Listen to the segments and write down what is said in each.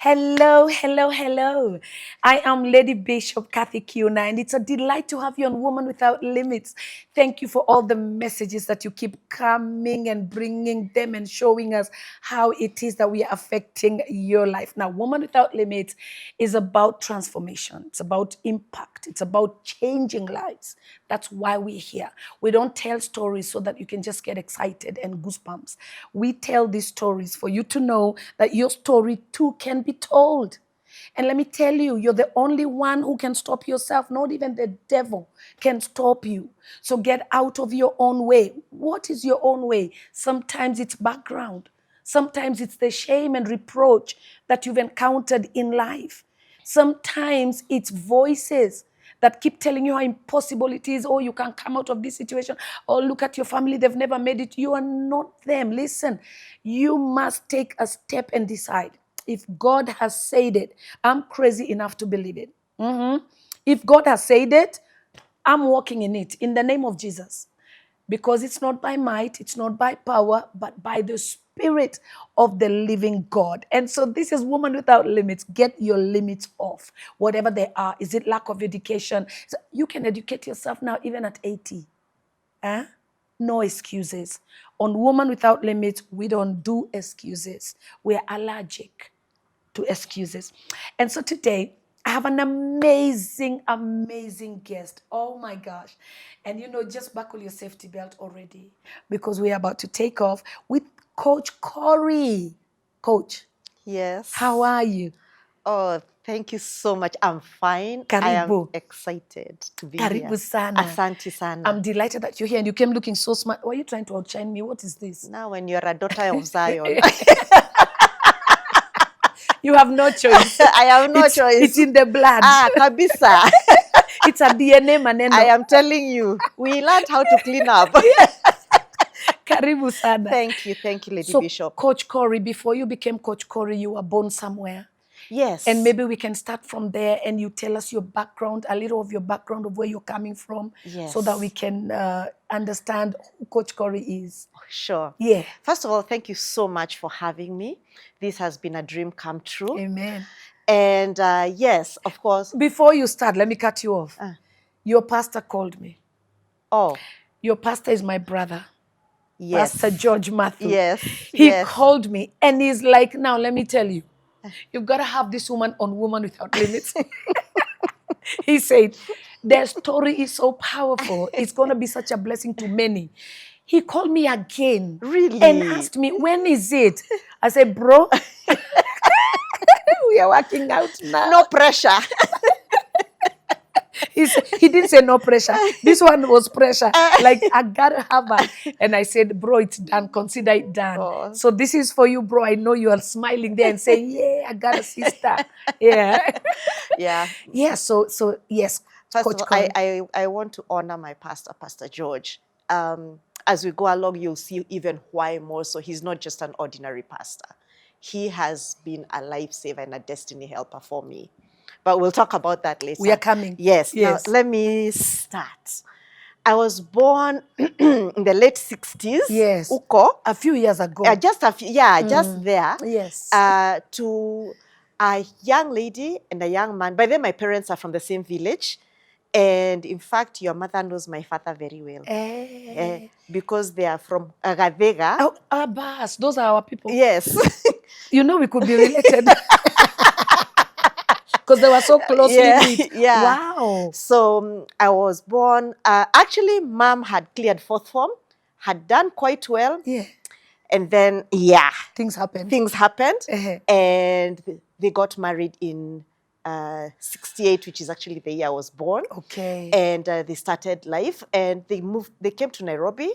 Hello, hello, hello. I am Lady Bishop Kathy Kiuna, and it's a delight to have you on Woman Without Limits. Thank you for all the messages that you keep coming and bringing them and showing us how it is that we are affecting your life. Now, Woman Without Limits is about transformation, it's about impact, it's about changing lives. That's why we're here. We don't tell stories so that you can just get excited and goosebumps. We tell these stories for you to know that your story too can be told. And let me tell you, you're the only one who can stop yourself. Not even the devil can stop you. So get out of your own way. What is your own way? Sometimes it's background. Sometimes it's the shame and reproach that you've encountered in life. Sometimes it's voices that keep telling you how impossible it is. Oh, you can't come out of this situation. Oh, look at your family. They've never made it. You are not them. Listen, you must take a step and decide. If God has said it, I'm crazy enough to believe it. If God has said it, I'm walking in it in the name of Jesus. Because it's not by might, it's not by power, but by the Spirit of the living God. And so this is Woman Without Limits. Get your limits off, whatever they are. Is it lack of education? So you can educate yourself now, even at 80. No excuses. On Woman Without Limits, we don't do excuses. We're allergic to excuses. And so today, I have an amazing, amazing guest. Oh my gosh. And just buckle your safety belt already because we're about to take off with Coach Korry. Coach, Yes. how are you? Oh, thank you so much. I'm fine. I am Karibu. excited to be Karibu here. sana. Asante sana. I'm delighted that you're here and you came looking so smart. Why are you trying to outshine me? What is this? Now, when you're a daughter of Zion, You have no choice. I have no choice. It's in the blood. Kabisa. It's a DNA maneno. I am telling you, we learned how to clean up. Karibu sana. Thank you, Lady So, Bishop. Coach Korry, before you became Coach Korry, you were born somewhere. Yes. And maybe we can start from there and you tell us your background, a little of your background of where you're coming from. Yes. So that we can understand who Coach Korry is. Sure. Yeah. First of all, thank you so much for having me. This has been a dream come true. Amen. And yes, of course. Before you start, let me cut you off. Your pastor called me. Oh. Your pastor is my brother. Yes. Pastor George Matthew. Yes. He called me and he's like, now let me tell you, you've got to have this woman on Woman Without Limits. He said, their story is so powerful. It's going to be such a blessing to many. He called me again. Really? And asked me, when is it? I said, bro, we are working out now. No pressure. He didn't say no pressure. This one was pressure. Like, I got to have her. And I said, bro, it's done. Consider it done. Oh. So this is for you, bro. I know you are smiling there and saying, yeah, I got a sister. Yeah. Yeah. Yeah. So yes. First Coach of all, Korry. I want to honor my pastor, Pastor George. As we go along, you'll see even why more. So he's not just an ordinary pastor. He has been a lifesaver and a destiny helper for me. But we'll talk about that later. We are coming. Yes. Now, let me start. I was born in the late 60s. Yes. Uko. A few years ago. Just there. Yes. To a young lady and a young man. By then, my parents are from the same village. And in fact, your mother knows my father very well. Because they are from Agadega. Oh, Abbas, those are our people. Yes. We could be related. Because they were so closely knit. Yeah. Wow. So I was born, actually, mom had cleared fourth form, had done quite well. Yeah. And then, Things happened. And they got married in 68, which is actually the year I was born. Okay. And they started life and they came to Nairobi,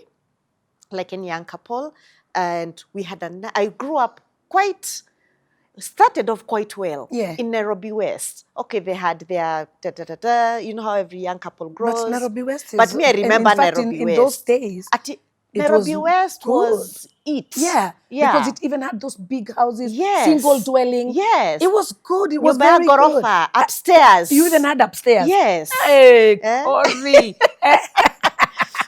like any young couple. And I grew up started off quite well in Nairobi West. Okay, they had their you know how every young couple grows. But Nairobi West is... But me, I remember in fact, Nairobi in West. In those days, Nairobi West was it. Yeah. Because it even had those big houses, yes. single dwelling. Yes. It was good. It was very good. Upstairs. You even had upstairs. Yes. Hey, Korry.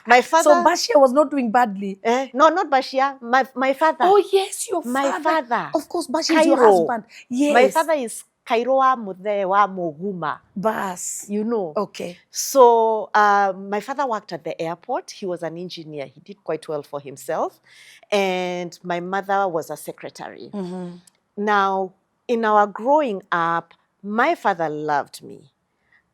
My So father, Bashir was not doing badly. no, not Bashir, my father. Oh, yes, your My father. father. Of course, Bashir is your Cairo. husband. Yes. My father is Kairoa Muthewa Moguma. Bas. You know. Okay. So my father worked at the airport. He was an engineer. He did quite well for himself. And my mother was a secretary. Mm-hmm. Now, in our growing up, my father loved me.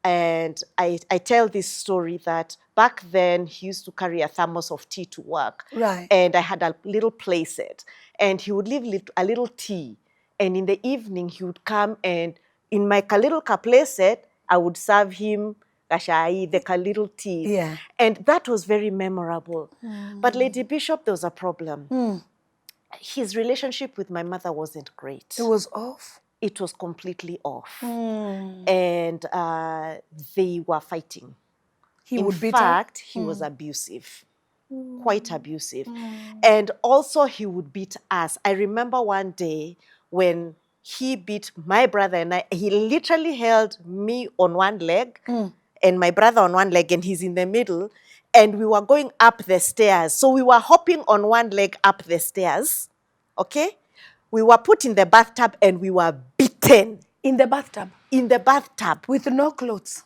And I tell this story that back then he used to carry a thermos of tea to work. Right. And I had a little play set. And he would leave a little tea. And in the evening, he would come and in my little play set, I would serve him kashai, the little tea. Yeah. And that was very memorable. But Lady Bishop, there was a problem. His relationship with my mother wasn't great. It was off. It was completely off. And they were fighting. He would beat In her? fact, he was abusive, quite abusive. And also he would beat us. I remember one day when he beat my brother and I, he literally held me on one leg and my brother on one leg, and he's in the middle. And we were going up the stairs. So we were hopping on one leg up the stairs, okay? We were put in the bathtub and we were beaten. In the bathtub? In the bathtub. With no clothes?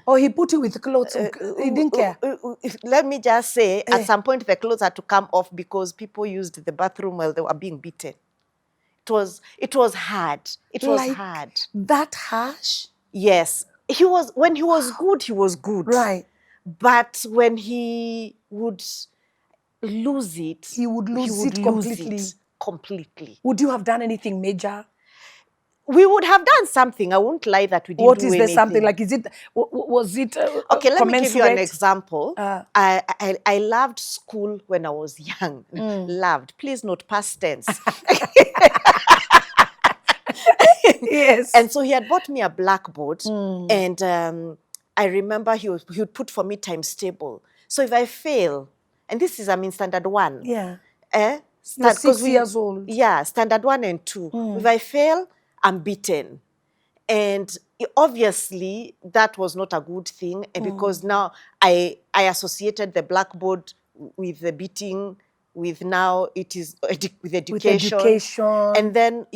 Or he put you with clothes? He didn't care? Let me just say, at some point the clothes had to come off because people used the bathroom while they were being beaten. It was hard. It was hard. That harsh? Yes. When he was good, he was good. Right. But when he would lose it, he would lose it completely. Would you have done anything major? We would have done something. I won't lie that we didn't do anything. What is there something? Like, was it okay, let me give you an example. I loved school when I was young. Loved. Please note past tense. Yes. And so he had bought me a blackboard. And I remember he would put for me times table. So if I fail, and this is, I'm in standard 1. Yeah. You're 6 years old. Yeah, standard 1 and 2. If I fail, I'm beaten. And obviously, that was not a good thing. And because now I associated the blackboard with the beating, with now it is with education. With education. And then,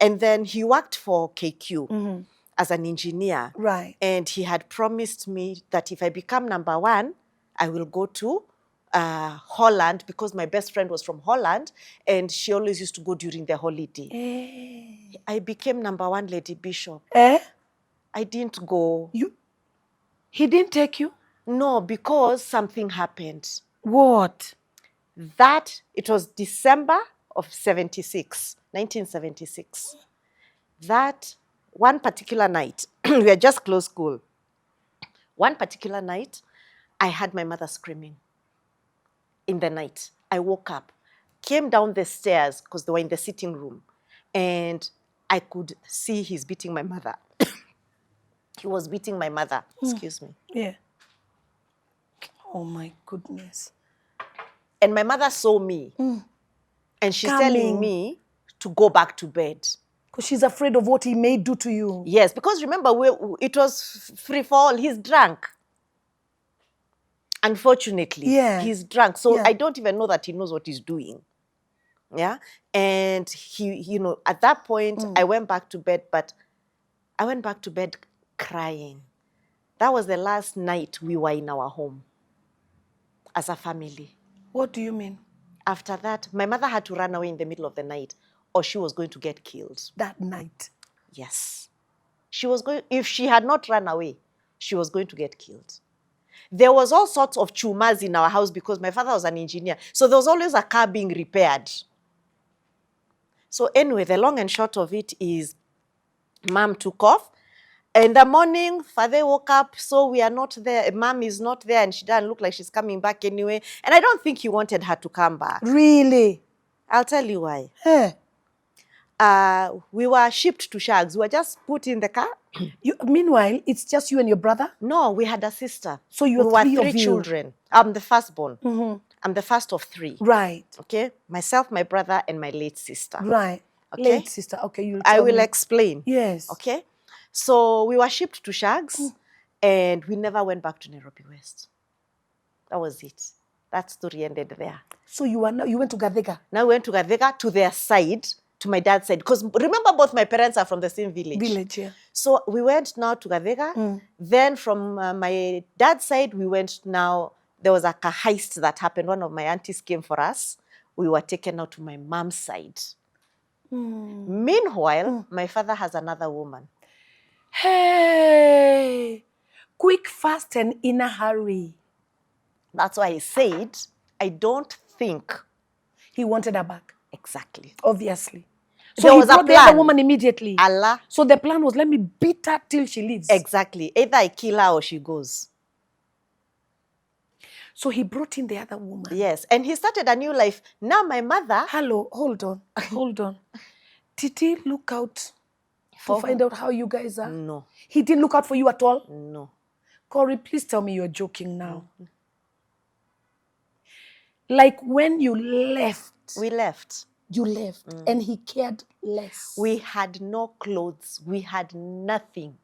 and then he worked for KQ as an engineer. Right. And he had promised me that if I become number 1, I will go to Holland, because my best friend was from Holland and she always used to go during the holiday. I became number 1, Lady Bishop. I didn't go. He didn't take you? No, because something happened. What? It was December of 1976. That one particular night, we had just closed school. One particular night, I heard my mother screaming. In the night, I woke up, came down the stairs because they were in the sitting room, and I could see he's beating my mother. He was beating my mother. Excuse me. Yeah. Oh my goodness. And my mother saw me, and she's telling me to go back to bed. Because she's afraid of what he may do to you. Yes, because remember, it was free for all. He's drunk. Unfortunately, he's drunk. So I don't even know that he knows what he's doing. Yeah. And he, at that point, I went back to bed, but I went back to bed crying. That was the last night we were in our home as a family. What do you mean? After that, my mother had to run away in the middle of the night or she was going to get killed. That night? Yes. If she had not run away, she was going to get killed. There was all sorts of chumas in our house because my father was an engineer. So there was always a car being repaired. So anyway, the long and short of it is Mom took off. In the morning, father woke up, so we are not there. Mom is not there, and she doesn't look like she's coming back anyway. And I don't think he wanted her to come back. Really? I'll tell you why. We were shipped to Shags. We were just put in the car. Meanwhile, it's just you and your brother? No, we had a sister. So you were three children. I'm the firstborn. I'm the first of 3. Right. Okay? Myself, my brother, and my late sister. Right. Okay? Late sister. Okay, I will explain. Yes. Okay? So we were shipped to Shags, and we never went back to Nairobi West. That was it. That story ended there. So you went to Gathega? Now we went to Gathega, to their side, to my dad's side. Because remember, both my parents are from the same village. Yeah. So we went now to Gathega. Then from my dad's side, we went now, there was like a heist that happened. One of my aunties came for us. We were taken out to my mom's side. Meanwhile, my father has another woman. Hey, quick, fast, and in a hurry. That's why I said, I don't think. He wanted her back. Exactly. Obviously. So There he was a brought the other plan. woman immediately. Allah. So the plan was, let me beat her till she leaves. Exactly. Either I kill her or she goes. So he brought in the other woman. Yes. And he started a new life. Now my mother. Hello, hold on. Hold on. Did he look out to find out how you guys are? No. He didn't look out for you at all? No. Korry, please tell me you're joking now. Like when you left. We left. You left. And he cared less. We had no clothes. We had nothing.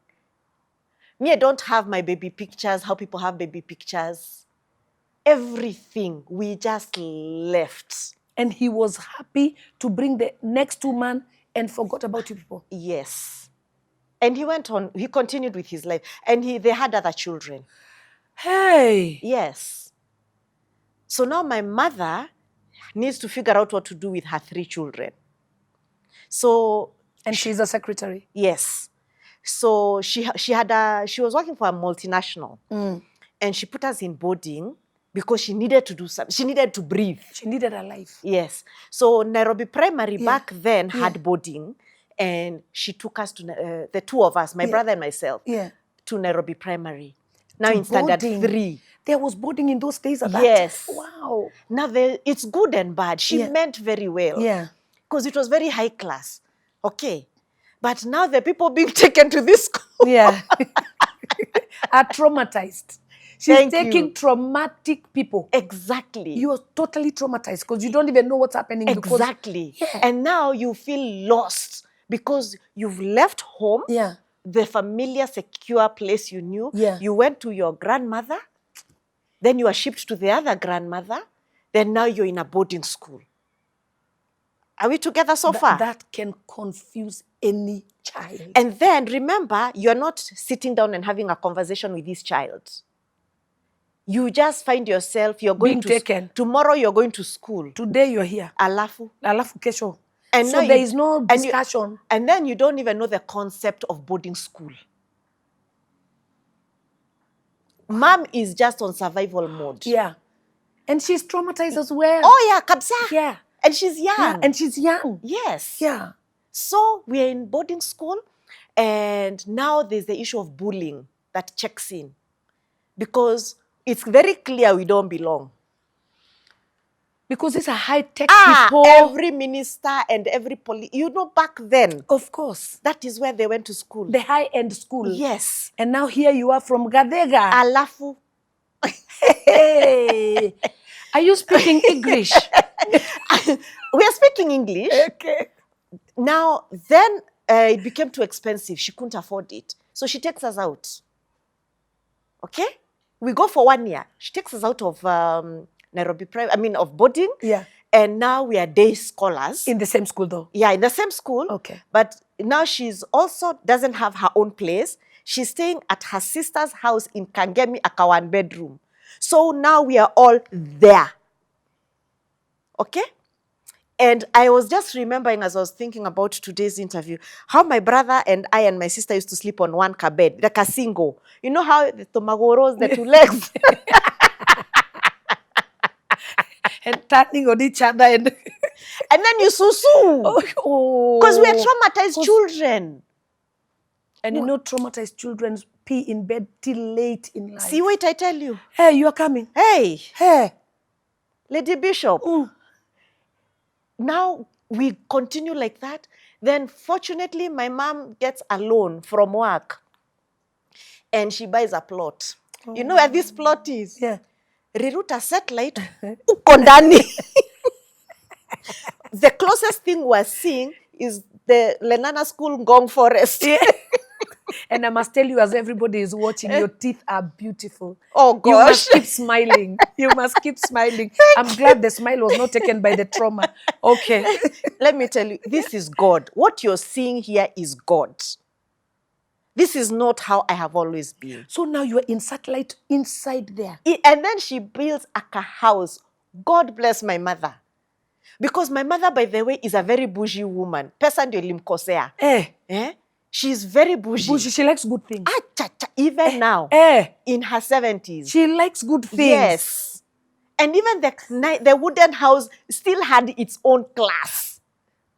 Me, I don't have my baby pictures, how people have baby pictures. Everything. We just left. And he was happy to bring the next 2 men and forgot about you people. Yes. And he went on, he continued with his life. And they had other children. Hey. Yes. So now my mother needs to figure out what to do with her 3 children. So. And she's a secretary. Yes. So she was working for a multinational. And she put us in boarding because she needed to do something. She needed to breathe. She needed a life. Yes. So Nairobi Primary back then had boarding. And she took us to, the 2 of us, my brother and myself, to Nairobi Primary. Now in standard 3. There was boarding in those days. Yes. Wow. Now it's good and bad. She meant very well. Yeah. Because it was very high class. Okay. But now the people being taken to this school. Yeah. Are traumatized. She's taking traumatic people. Exactly. You are totally traumatized because you don't even know what's happening. Exactly. And now you feel lost because you've left home. Yeah. The familiar, secure place you knew. Yeah. You went to your grandmother. Then you are shipped to the other grandmother. Then now you're in a boarding school. Are we together so far? That can confuse any child. And then remember, you're not sitting down and having a conversation with this child. You just find yourself, you're going being taken. Tomorrow you're going to school. Today you're here. Alafu kesho. And so there is no discussion. And then you don't even know the concept of boarding school. Mom is just on survival mode. Yeah. And she's traumatized as well. Oh yeah, kabsa. Yeah. And she's young. Yeah, and she's young. Yes. Yeah. So we're in boarding school, and now there's the issue of bullying that checks in. Because it's very clear we don't belong. Because it's a high-tech people. Every minister and every police, back then. Of course. That is where they went to school. The high-end school. Yes. And now here you are from Gathega. Alafu. Hey. Are you speaking English? We are speaking English. Okay. Now, then it became too expensive. She couldn't afford it. So she takes us out. Okay? We go for 1 year. She takes us out of Nairobi, of boarding. Yeah. And now we are day scholars. In the same school though? Yeah, in the same school. Okay. But now she's also doesn't have her own place. She's staying at her sister's house in Kangemi, a 1-bedroom. So now we are all there. Okay? And I was just remembering as I was thinking about today's interview, how my brother and I and my sister used to sleep on one bed, like a single. You know how the tomagoros, the 2 legs? And turning on each other. And then you susu. Because we are traumatized children. And traumatized children pee in bed till late in life. See, wait, I tell you. Hey, you are coming. Hey. Hey. Lady Bishop. Now we continue like that. Then fortunately, my mom gets a loan from work. And she buys a plot. You know where this plot is? Yeah. Riruta satellite. Ukondani. The closest thing we're seeing is the Lenana School Ngong Forest. Yeah. And I must tell you, as everybody is watching, your teeth are beautiful. Oh, You must gosh. keep smiling. You must keep smiling. I'm glad the smile was not taken by the trauma. Okay. Let me tell you, this is God. What you're seeing here is God. This is not how I have always been. So now you are in satellite inside there. And then she builds a house. God bless my mother. Because my mother, by the way, is a very bougie woman. Pesa ndio ilimkosea. She's very bougie. Bougie, she likes good things. Even now, in her 70s. She likes good things. Yes. And even the wooden house still had its own class.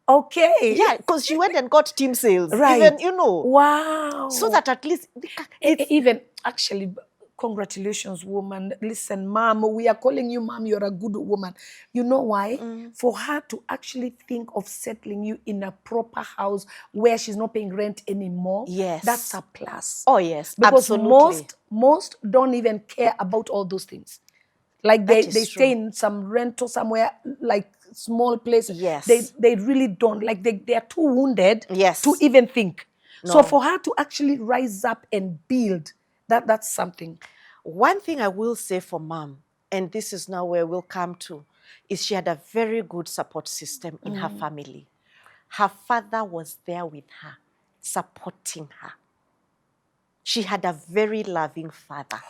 Okay. Yeah, because she went and got team sales. Right. Even, you know. Wow. So that at least... Even, actually, congratulations, woman. Listen, mom, we are calling you mom. You're a good woman. You know why? For her to actually think of settling you in a proper house where she's not paying rent anymore. Yes. That's a plus. Oh, yes. Because absolutely. most don't even care about all those things. Like they stay in some rental somewhere, like small place. Yes. They really don't. Like they are too wounded Yes. to even think. No. So for her to actually rise up and build, that's something. One thing I will say for mom, and this is now where we'll come to, is she had a very good support system in her family. Her father was there with her, supporting her. She had a very loving father.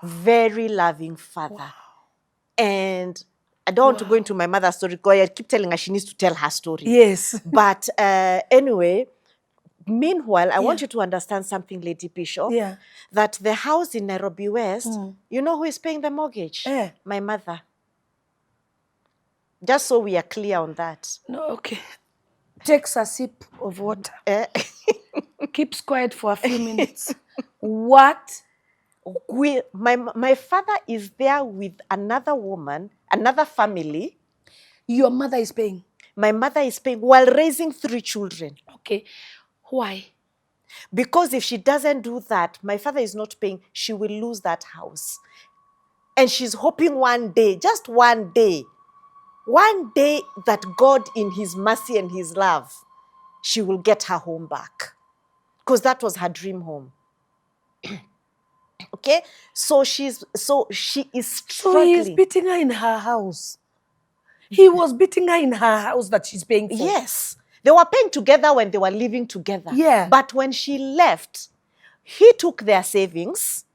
Very loving father. Wow. And I don't want to go into my mother's story because I keep telling her she needs to tell her story. Yes. But anyway, meanwhile, I want you to understand something, Lady Bishop. Yeah. That the house in Nairobi West, you know who is paying the mortgage? My mother. Just so we are clear on that. No, okay. Takes a sip of water. Keeps quiet for a few minutes. What? My father is there with another woman, another family. Your mother is paying? My mother is paying while raising 3 children. Okay. Why? Because if she doesn't do that, my father is not paying, she will lose that house. And she's hoping one day, just one day that God in his mercy and his love, she will get her home back. Because that was her dream home. Okay? So she is struggling. So he is beating her in her house. He was beating her in her house that she's paying for. Yes. They were paying together when they were living together. Yeah. But when she left, he took their savings.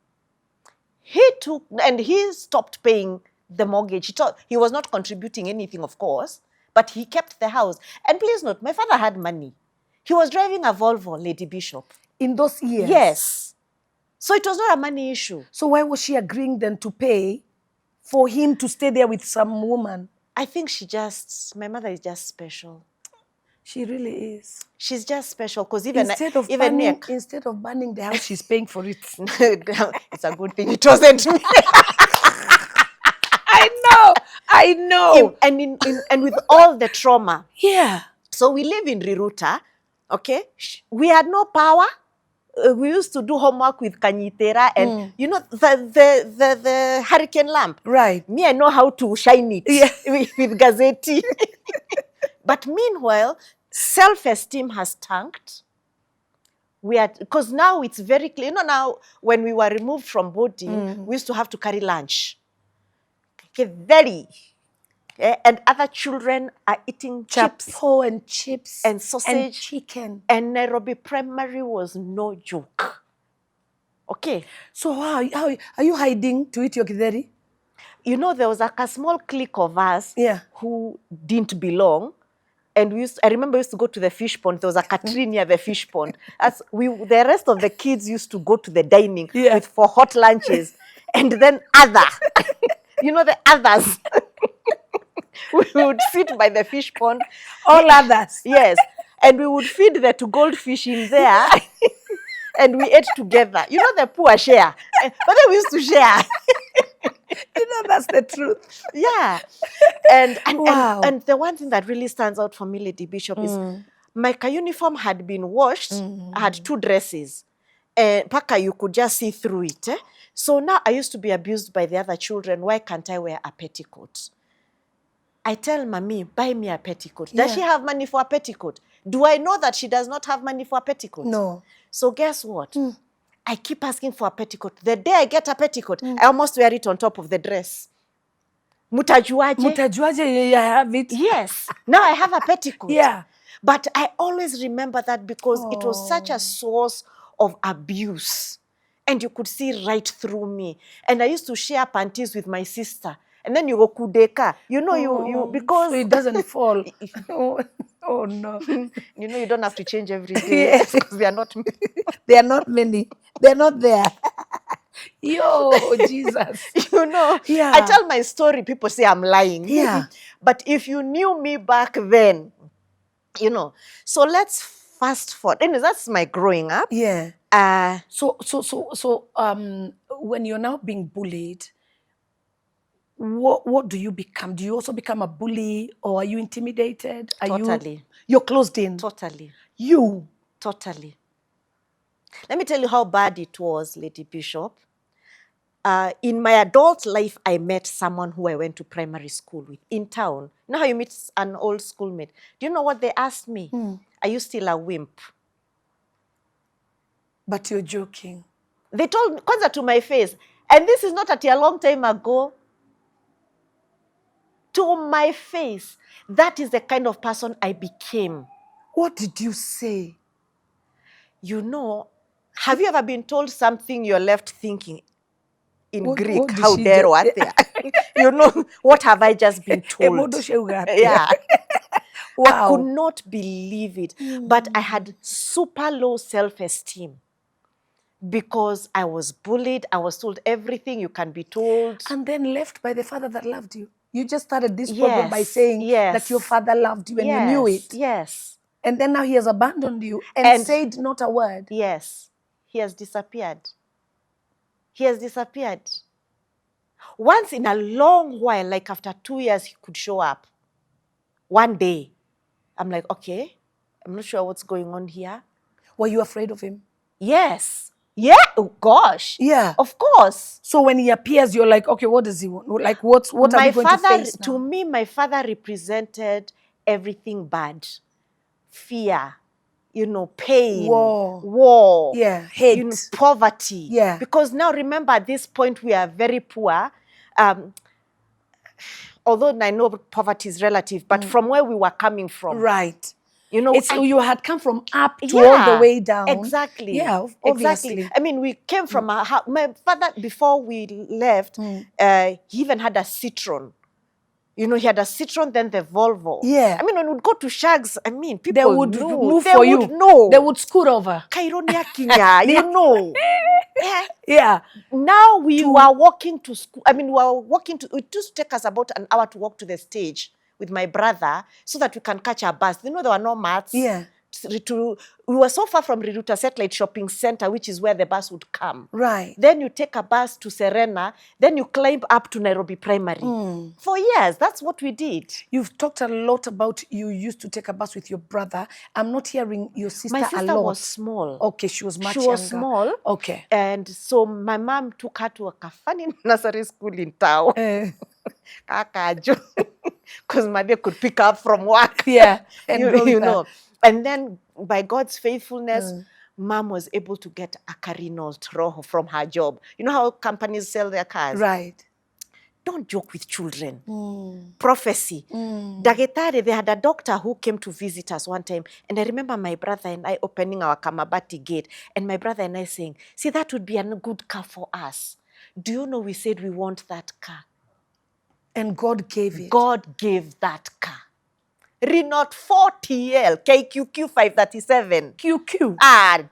And he stopped paying the mortgage. He was not contributing anything, of course, but he kept the house. And please note, my father had money. He was driving a Volvo, Lady Bishop. In those years? Yes. So it was not a money issue. So why was she agreeing then to pay for him to stay there with some woman? I think my mother is just special. She really is. She's just special because instead of burning the house, she's paying for it. It's a good thing it wasn't me. I know. And with all the trauma. Yeah. So we live in Riruta, okay? We had no power. We used to do homework with Kanyitera and, you know, the hurricane lamp. Right. Me, I know how to shine it with Gazeti. But meanwhile, self-esteem has tanked. Because now it's very clear. You know, now when we were removed from boarding, we used to have to carry lunch. Okay, and other children are eating chapo and chips and sausage and chicken. And Nairobi Primary was no joke. Okay. So how are you hiding to eat your kideri? You know, there was a small clique of us who didn't belong. And I remember we used to go to the fish pond. There was a Katrine near the fish pond. The rest of the kids used to go to the dining for hot lunches. And then you know, the others. We would sit by the fish pond. All others. Yes. And we would feed the 2 goldfish in there. And we ate together. You know, the poor share. But then we used to share. You know, that's the truth. Yeah. And the one thing that really stands out for me, Lady Bishop, is my uniform had been washed. I had 2 dresses. And Paka, you could just see through it. So now I used to be abused by the other children. Why can't I wear a petticoat? I tell Mommy, buy me a petticoat. Does she have money for a petticoat? Do I know that she does not have money for a petticoat? No. So guess what? I keep asking for a petticoat. The day I get a petticoat, I almost wear it on top of the dress. Mutajuaje? Mutajuaje, I have it. Yes. Now I have a petticoat. Yeah. But I always remember that because it was such a source of abuse. And you could see right through me. And I used to share panties with my sister. And then you go kudeka. You know, you because... So it doesn't fall. Oh, no. You know, you don't have to change every day. Yes. Because they are not... They are not many. They're not there. Yo, Jesus. You know, Yeah. I tell my story, people say I'm lying. Yeah. But if you knew me back then, you know. So let's fast forward. Anyways, that's my growing up. Yeah. So, when you're now being bullied, what do you become? Do you also become a bully, or are you intimidated? Totally. You're closed in? Totally. You? Totally. Let me tell you how bad it was, Lady Bishop. In my adult life, I met someone who I went to primary school with in town. You know how you meet an old schoolmate? Do you know what they asked me? Are you still a wimp? But you're joking. They told me, kwanza to my face, and this is not at a long time ago. To my face, that is the kind of person I became. What did you say? You know, have you ever been told something you're left thinking in Greek? What did How she dare do? what they You know, what have I just been told? Yeah. Wow. I could not believe it. But I had super low self-esteem because I was bullied. I was told everything you can be told. And then left by the father that loved you. You just started this problem by saying that your father loved you and you knew it. Yes. And then now he has abandoned you and said not a word. Yes. He has disappeared. He has disappeared. Once in a long while, like after 2 years, he could show up. One day, I'm like, okay, I'm not sure what's going on here. Were you afraid of him? Yes. Yeah. Oh, gosh. Yeah. Of course. So when he appears, you're like, okay, what does he want? Like, what are we going to face now? To me, my father represented everything bad. Fear, you know, pain, war, yeah, hate, you know, poverty. Yeah. Because now remember, at this point we are very poor. Although I know poverty is relative, but from where we were coming from, right? You know, you had come from up to all the way down. Exactly. Yeah, obviously. Exactly. I mean, we came from my father, before we left, he even had a Citroen. You know, he had a Citroen, then the Volvo. Yeah. I mean, when we'd go to Shags, I mean, people they would knew. move they for would you. Know. They would scoot over. Kaironia Kinya, you know. Yeah. Now we were walking to school. I mean, we were walking to, it used to take us about an hour to walk to the stage with my brother so that we can catch a bus. You know, there were no mats. Yeah. We were so far from Riruta Satellite Shopping Center, which is where the bus would come. Right. Then you take a bus to Serena, then you climb up to Nairobi Primary. For years, that's what we did. You've talked a lot about you used to take a bus with your brother. I'm not hearing your sister a lot. My sister was small. Okay, she was much younger. She was small. Okay. And so my mom took her to a kafani nursery school in town. Because my mother could pick up from work. Yeah. And you know. And then by God's faithfulness, Mom was able to get a Carino Rojo from her job. You know how companies sell their cars? Right. Don't joke with children. Prophecy. Dagetare, they had a doctor who came to visit us one time. And I remember my brother and I opening our Kamabati gate. And my brother and I saying, see, that would be a good car for us. Do you know we said we want that car? And God gave it. God gave that car. Renault 4TL, KQQ 537. QQ.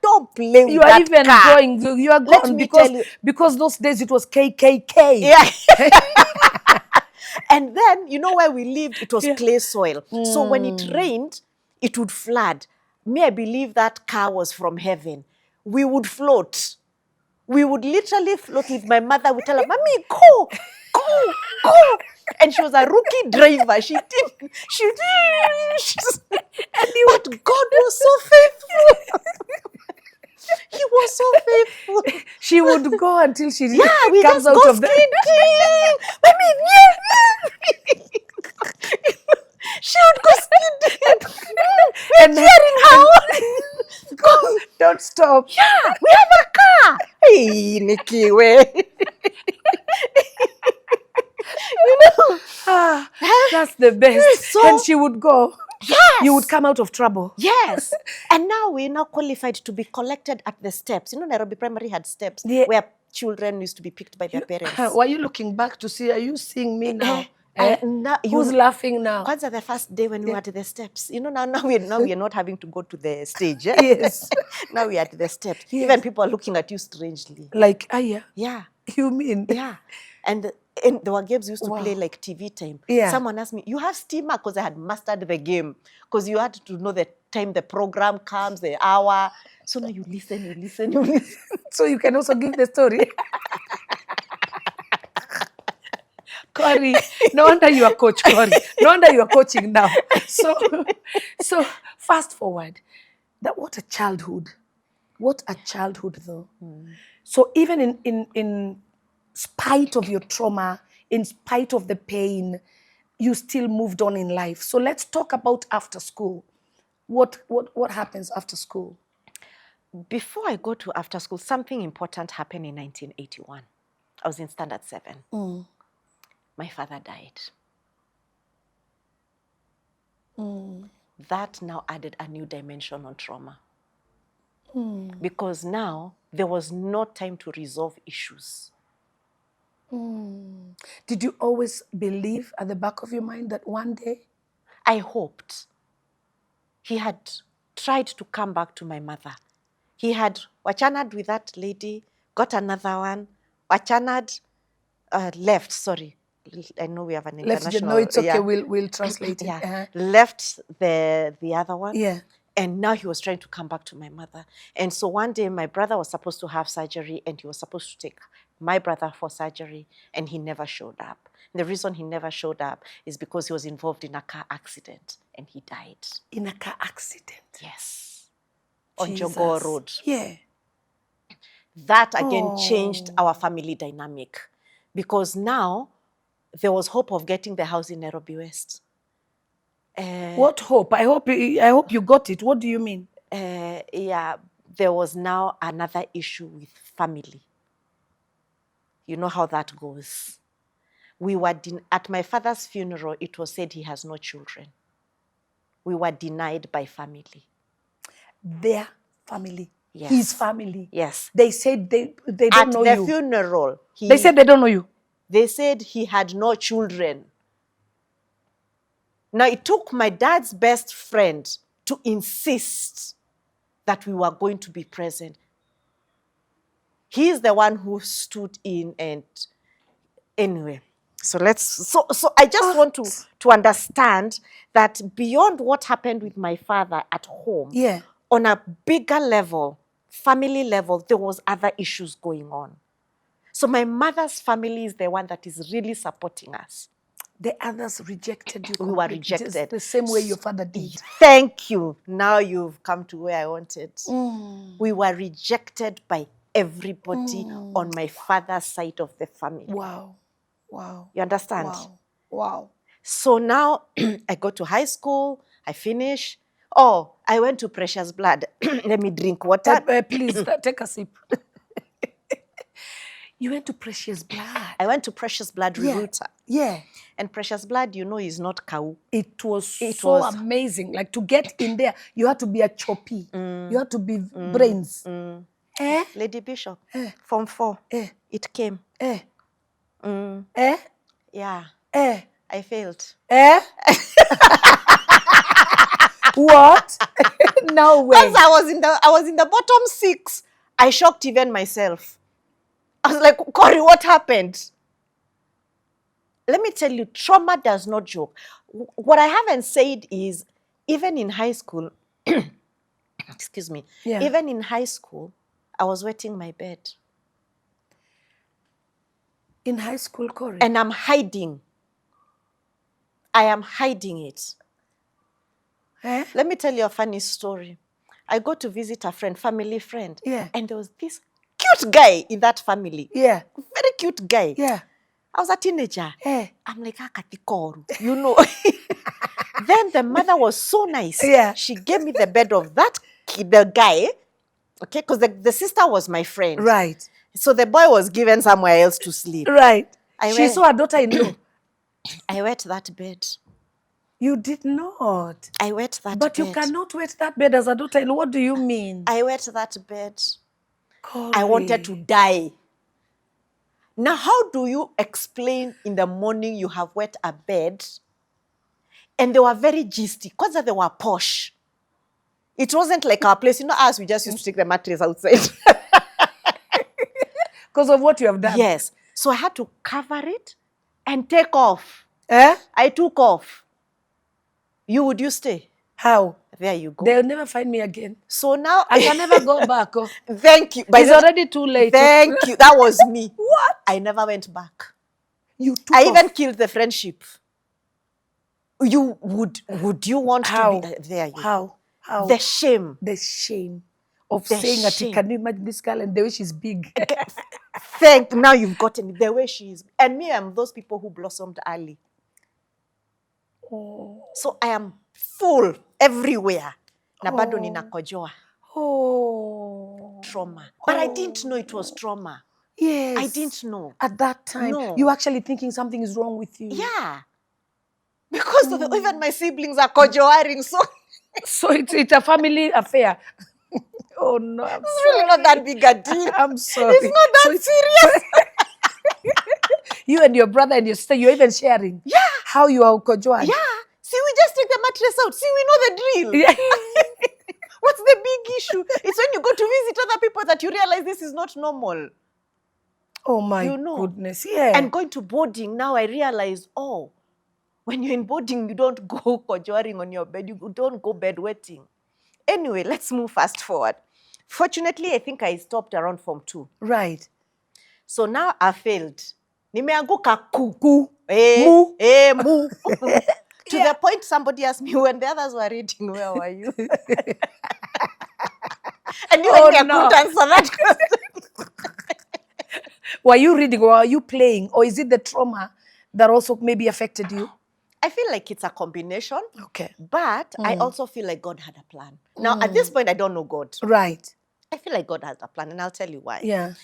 Don't play with you that are even car. Going. You are gone because those days it was KKK. Yeah. And then, you know where we lived? It was clay soil. So when it rained, it would flood. Me, I believe that car was from heaven. We would float. We would literally float with my mother. We tell her, Mommy, go. And she was a rookie driver. She did. But God was so faithful. He was so faithful. She would go until she we comes just out go of the... She would go skidding. and then, cheering how? go, don't stop. Yeah, we have a car. Hey, Nikki, way. You know. Ah, that's the best. So, And she would go. yes. You would come out of trouble. Yes. And now we're now qualified to be collected at the steps. You know, Nairobi Primary had steps where children used to be picked by their parents. Why are you looking back to see? Are you seeing me now? Who's You laughing now? Kwanza the first day when we were at the steps. You know, now we are not having to go to the stage. Yes. Now we are at the steps. Yes. Even people are looking at you strangely. Like, yeah. Yeah. You mean? Yeah. And there were games we used to play like TV time. Yeah. Someone asked me, you have steamer? Because I had mastered the game. Because you had to know the time the program comes, the hour. So now you listen. So you can also give the story. Korry, no wonder you are Coach Korry. No wonder you are coaching now. So fast forward. What a childhood. What a childhood, though. So even in spite of your trauma, in spite of the pain, you still moved on in life. So let's talk about after school. What happens after school? Before I go to after school, something important happened in 1981. I was in standard 7. My father died. That now added a new dimension on trauma. Because now there was no time to resolve issues. Did you always believe at the back of your mind that one day? I hoped. He had tried to come back to my mother. He had wachanad with that lady, got another one, wachanad, left, sorry. I know we have an international... No, it's okay, we'll translate it. Yeah. Left the other one. Yeah. And now he was trying to come back to my mother. And so one day my brother was supposed to have surgery and he was supposed to take my brother for surgery and he never showed up. And the reason he never showed up is because he was involved in a car accident and he died. In a car accident? Yes. On Jesus. Jogoo Road. Yeah. That again changed our family dynamic because now there was hope of getting the house in Nairobi West. What hope? I hope you got it. What do you mean? Yeah, there was now another issue with family. You know how that goes. We were at my father's funeral, it was said he has no children. We were denied by family. Their family? Yes. His family? Yes. They said they don't know you. At the funeral. They said they don't know you? They said he had no children. Now, it took my dad's best friend to insist that we were going to be present. He's the one who stood in and anyway. So I just want to understand that beyond what happened with my father at home, on a bigger level, family level, there was other issues going on. So my mother's family is the one that is really supporting us. The others rejected you completely. We were rejected. Just the same way your father did. Thank you. Now you've come to where I wanted. We were rejected by everybody on my father's side of the family. Wow. Wow. You understand? Wow. Wow. So now I go to high school, I finish. Oh, I went to Precious Blood. Let me drink water. Please, take a sip. You went to Precious Blood. I went to Precious Blood Recruiter. Yeah. And Precious Blood, you know, is not cow. It was amazing. Like to get in there, you had to be a choppy. You had to be brains. Lady Bishop, Form 4, it came. Yeah. I failed. What? No way. Because I was in the bottom 6. I shocked even myself. I was like, Korry, what happened? Let me tell you, trauma does not joke. What I haven't said is, even in high school, excuse me, even in high school, I was wetting my bed. In high school, Korry? And I'm hiding. I am hiding it. Let me tell you a funny story. I go to visit a friend, family friend. And there was this cute guy in that family. Very cute guy. I was a teenager. I'm like, you know. Then the mother was so nice. Yeah. She gave me the bed of that kid, the guy, okay, because the sister was my friend. Right. So the boy was given somewhere else to sleep. Right. I She went- saw her daughter-in-law. I wet that bed. You did not. I wet that But bed. you cannot wet that bed as a daughter-in-law. What do you mean? I wet that bed. Korry. I wanted to die. Now, how do you explain in the morning you have wet a bed and they were very gisty because they were posh? It wasn't like our place. You know, us, we just used to take the mattress outside. Because of what you have done. Yes. So I had to cover it and take off. Eh? I took off. Would you stay? How? There you go. They'll never find me again. So now I can never go back. Oh. Thank you. It's already too late. Thank you. That was me. What? I never went back. You took I off. even killed the friendship. Would you want How? to be there? You go. How? The shame. The shame of The saying that, shame. can you imagine this girl and the way she's big? Now you've gotten it, the way she is. And me, I'm those people who blossomed early. Oh. So I am full everywhere. Na bado ninakojoa. Oh. Trauma. But I didn't know it was trauma. Yes. I didn't know. At that time, No. you actually thinking something is wrong with you. Yeah. Because even my siblings are kojoaring, so So it's a family affair. Oh no, I'm it's really not that big a deal. I'm sorry. It's not that serious. You and your brother and your sister, you're even sharing. Yeah. How you are kojoan. Yeah. See, we just take the mattress out. See, we know the drill. Yeah. What's the big issue? It's when you go to visit other people that you realize this is not normal. Oh my You know. goodness. Yeah. And going to boarding, now I realize, when you're in boarding, you don't go kojoaring on your bed. You don't go bedwetting. Anyway, let's move fast forward. Fortunately, I think I stopped around Form 2. Right. So now I failed. Nimeanguka kuku. Mu. Mu. To the point somebody asked me when the others were reading, where were you? And even Oh, me, I no. couldn't answer that question. Were you reading or are you playing? Or is it the trauma that also maybe affected you? I feel like it's a combination. Okay. But I also feel like God had a plan. Now, at this point, I don't know God. Right. I feel like God has a plan, and I'll tell you why. Yeah.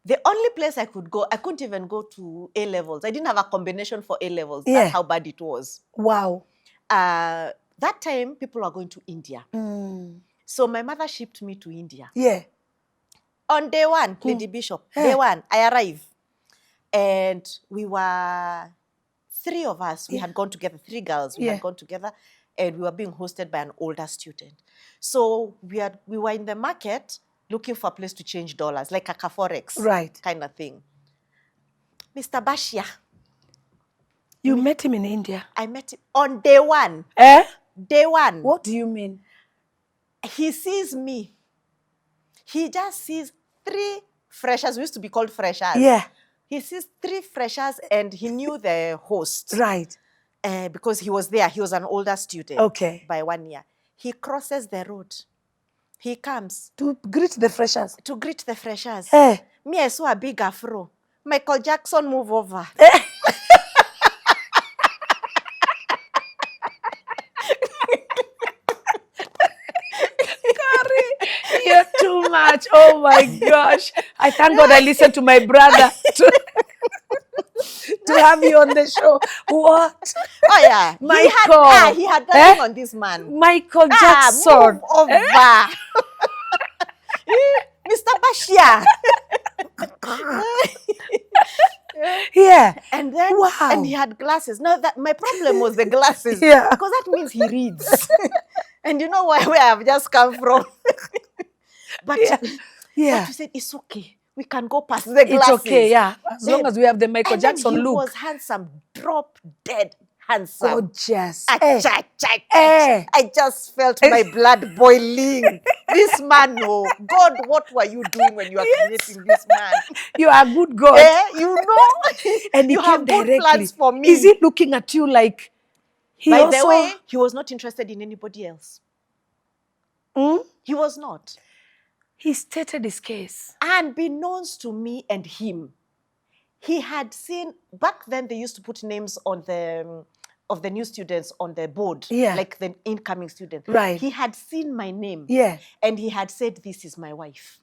The only place I could go, I couldn't even go to A-levels. I didn't have a combination for A-levels. Yeah. That's how bad it was. Wow. That time, people were going to India. So my mother shipped me to India. Yeah. On day one, Lady Bishop, day one, I arrived. And we were 3 of us. We had gone together, 3 girls. We had gone together. And we were being hosted by an older student. So we were in the market looking for a place to change dollars, like a Forex kind of thing. Mr. Bashia. You met him in India? I met him on day one. Eh? Day one. What do you mean? He sees me. He just sees 3 freshers. We used to be called freshers. Yeah. He sees 3 freshers and he knew the host. Right. Because he was there. He was an older student. Okay. By 1 year. He crosses the road. He comes. To greet the freshers. To greet the freshers. Eh. Me, I saw a big afro. Michael Jackson, move over. You're too much. Oh my gosh. I thank God I listened to my brother to have you on the show. What? Oh, yeah. Michael. He had nothing on this man. Michael Jackson. Move over. Mr. Bashia. Yeah. And then, wow. And he had glasses. Now, my problem was the glasses. Yeah. Because that means he reads. And you know where I've just come from. But, but we said, it's okay. We can go past the glasses. It's okay, yeah. As long as we have the Michael Jackson look. He was handsome, drop dead handsome. Gorgeous. I just felt my blood boiling. This man, God, what were you doing when you were creating this man? You are a good God. You know? And he you came have good directly. plans for me. Is he looking at you like By the way, he was not interested in anybody else. He was not. He stated his case. Unbeknownst to me and him, he had seen, back then they used to put names on of the new students on the board, Yeah. like the incoming student. Right. He had seen my name. Yeah. And he had said, this is my wife.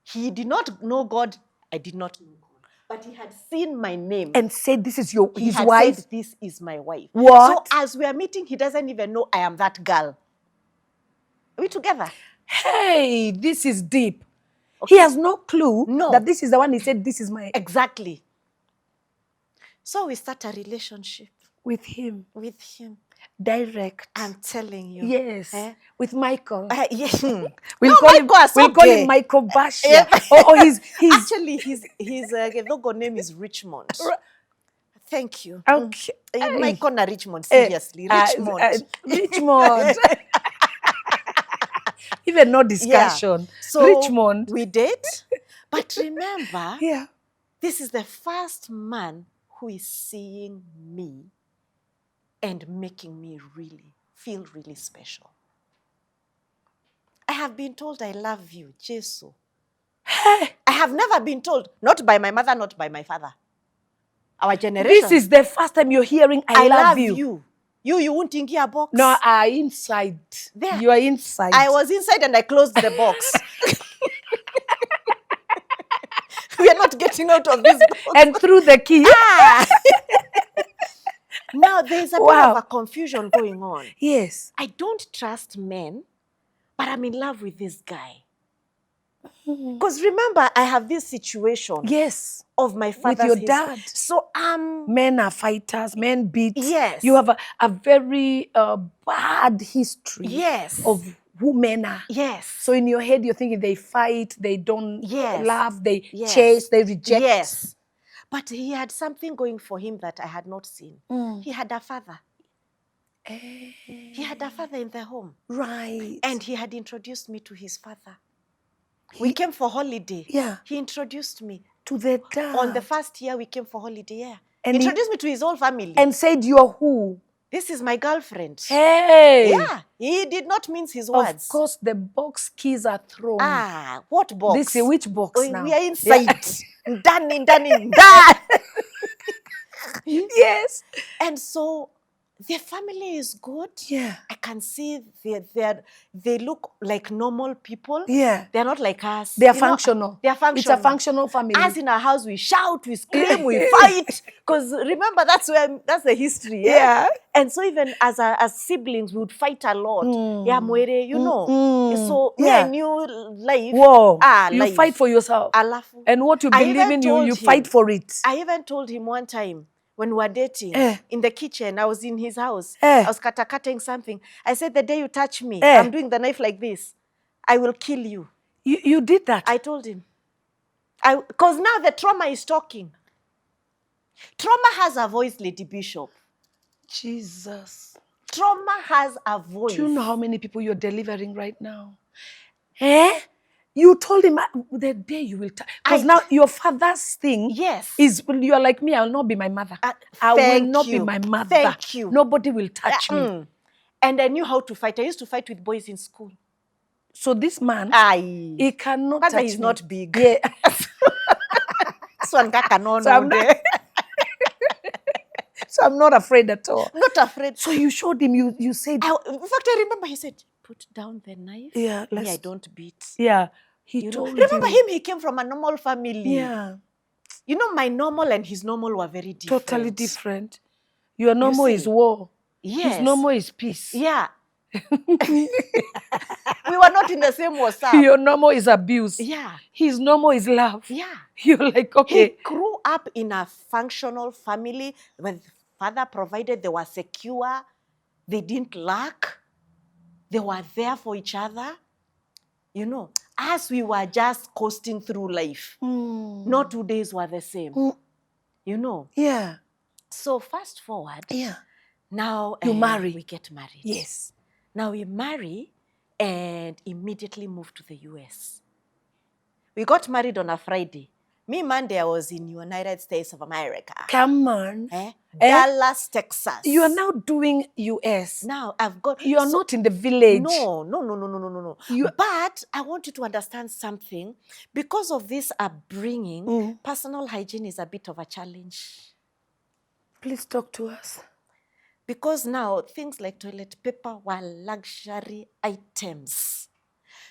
He did not know God. I did not know God. But he had seen my name. And said, this is He his had wife? said, this is my wife. What? So as we are meeting, he doesn't even know I am that girl. Are we together? Hey, this is deep. Okay. He has no clue No. that this is the one he said, this is my... Exactly. So we start a relationship With him. with him. Direct. I'm telling you. Yes. With Michael. Yes. We'll call him Michael Bashia. He's Actually, his logo name is Richmond. Thank you. Okay. Michael na Richmond, seriously. Richmond. Richmond. Even no discussion. Yeah. So Richmond. we did. But remember, Yeah. this is the first man who is seeing me and making me really feel really special. I have been told I love you, Jesus. I have never been told, not by my mother, not by my father. Our generation. This is the first time you're hearing I love you. You won't ingia a box. No, inside. There. You are inside. I was inside and I closed the box. We are not getting out of this box. And through the key. Now there's a bit of a confusion going on. Yes. I don't trust men, but I'm in love with this guy. Because remember, I have this situation. Yes. Of my father's with your dad. So men are fighters, men beat. Yes. You have a very bad history. Yes. Of who men are. Yes. So in your head, you're thinking they fight, they don't love, they chase, they reject. Yes. But he had something going for him that I had not seen. He had a father. He had a father in the home. Right. And he had introduced me to his father. We came for holiday. Yeah. He introduced me. To the dad. On the first year we came for holiday, yeah. And he introduced me to his whole family. And said, you're who? This is my girlfriend. Hey! Yeah, he did not mince his words. Of course, the box keys are thrown. What box? This is which box now? We are inside. Done. Yes. And so their family is good. Yeah. I can see they look like normal people. Yeah. They're not like us. They are functional. They are functional. It's a functional family. Us in our house, we shout, we scream, we fight. Because remember, that's the history. Yeah. And so even as siblings, we would fight a lot. Yeah, mwere, you know. So me and you life. Whoa. You life. fight for yourself. Alafu. And what you believe in, you fight for it. I even told him one time, when we were dating, in the kitchen, I was in his house. I was cutting something. I said, the day you touch me, I'm doing the knife like this, I will kill you. You did that? I told him. Because now the trauma is talking. Trauma has a voice, Lady Bishop. Jesus. Trauma has a voice. Do you know how many people you're delivering right now? You told him the day you will touch. Because now your father's thing is, you're like me, I'll not be my mother. I will not be my mother. Thank you. Nobody will touch me. And I knew how to fight. I used to fight with boys in school. So this man, he cannot touch me. He's not big. Yeah. So I'm not afraid at all. Not afraid. So you showed him, you said. In fact, I remember he said, put down the knife. Yeah. Me, I don't beat. Yeah. He told Remember him, he came from a normal family. Yeah. You know, my normal and his normal were very different. Totally different. Your normal is war. Yes. His normal is peace. Yeah. We were not in the same WhatsApp. Your normal is abuse. Yeah. His normal is love. Yeah. You're like, okay. He grew up in a functional family where father provided, they were secure, they didn't lack, they were there for each other. You know, as we were just coasting through life, no 2 days were the same. You know? Yeah. So fast forward. Yeah. Now you marry. We get married. Yes. Now we marry and immediately move to the US. We got married on a Friday. Me, Monday, I was in United States of America. Come on. Dallas, Texas. You are now doing US. Now I've got... You are not in the village. No. But I want you to understand something. Because of this upbringing, personal hygiene is a bit of a challenge. Please talk to us. Because now things like toilet paper were luxury items.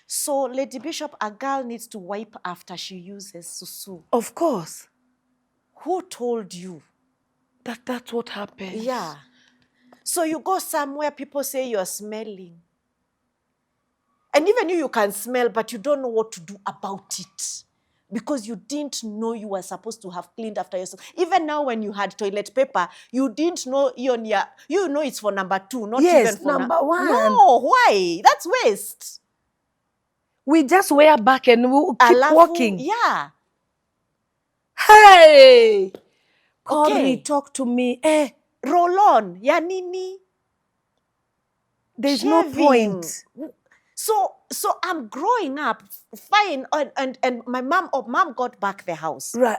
So, Lady Bishop, a girl needs to wipe after she uses susu. Of course. Who told you? That's what happens. Yeah. So you go somewhere, people say you're smelling. And even you can smell, but you don't know what to do about it. Because you didn't know you were supposed to have cleaned after yourself. Even now when you had toilet paper, you didn't know you know it's for number 2, not Yes, even for number 1. No, why? That's waste. We just wear back and we'll keep walking. Yeah. Hey! Korry, Okay. talk to me. Roll on. Ya nini? There's Shaving. no point. So I'm growing up fine, and my mom got back the house. Right.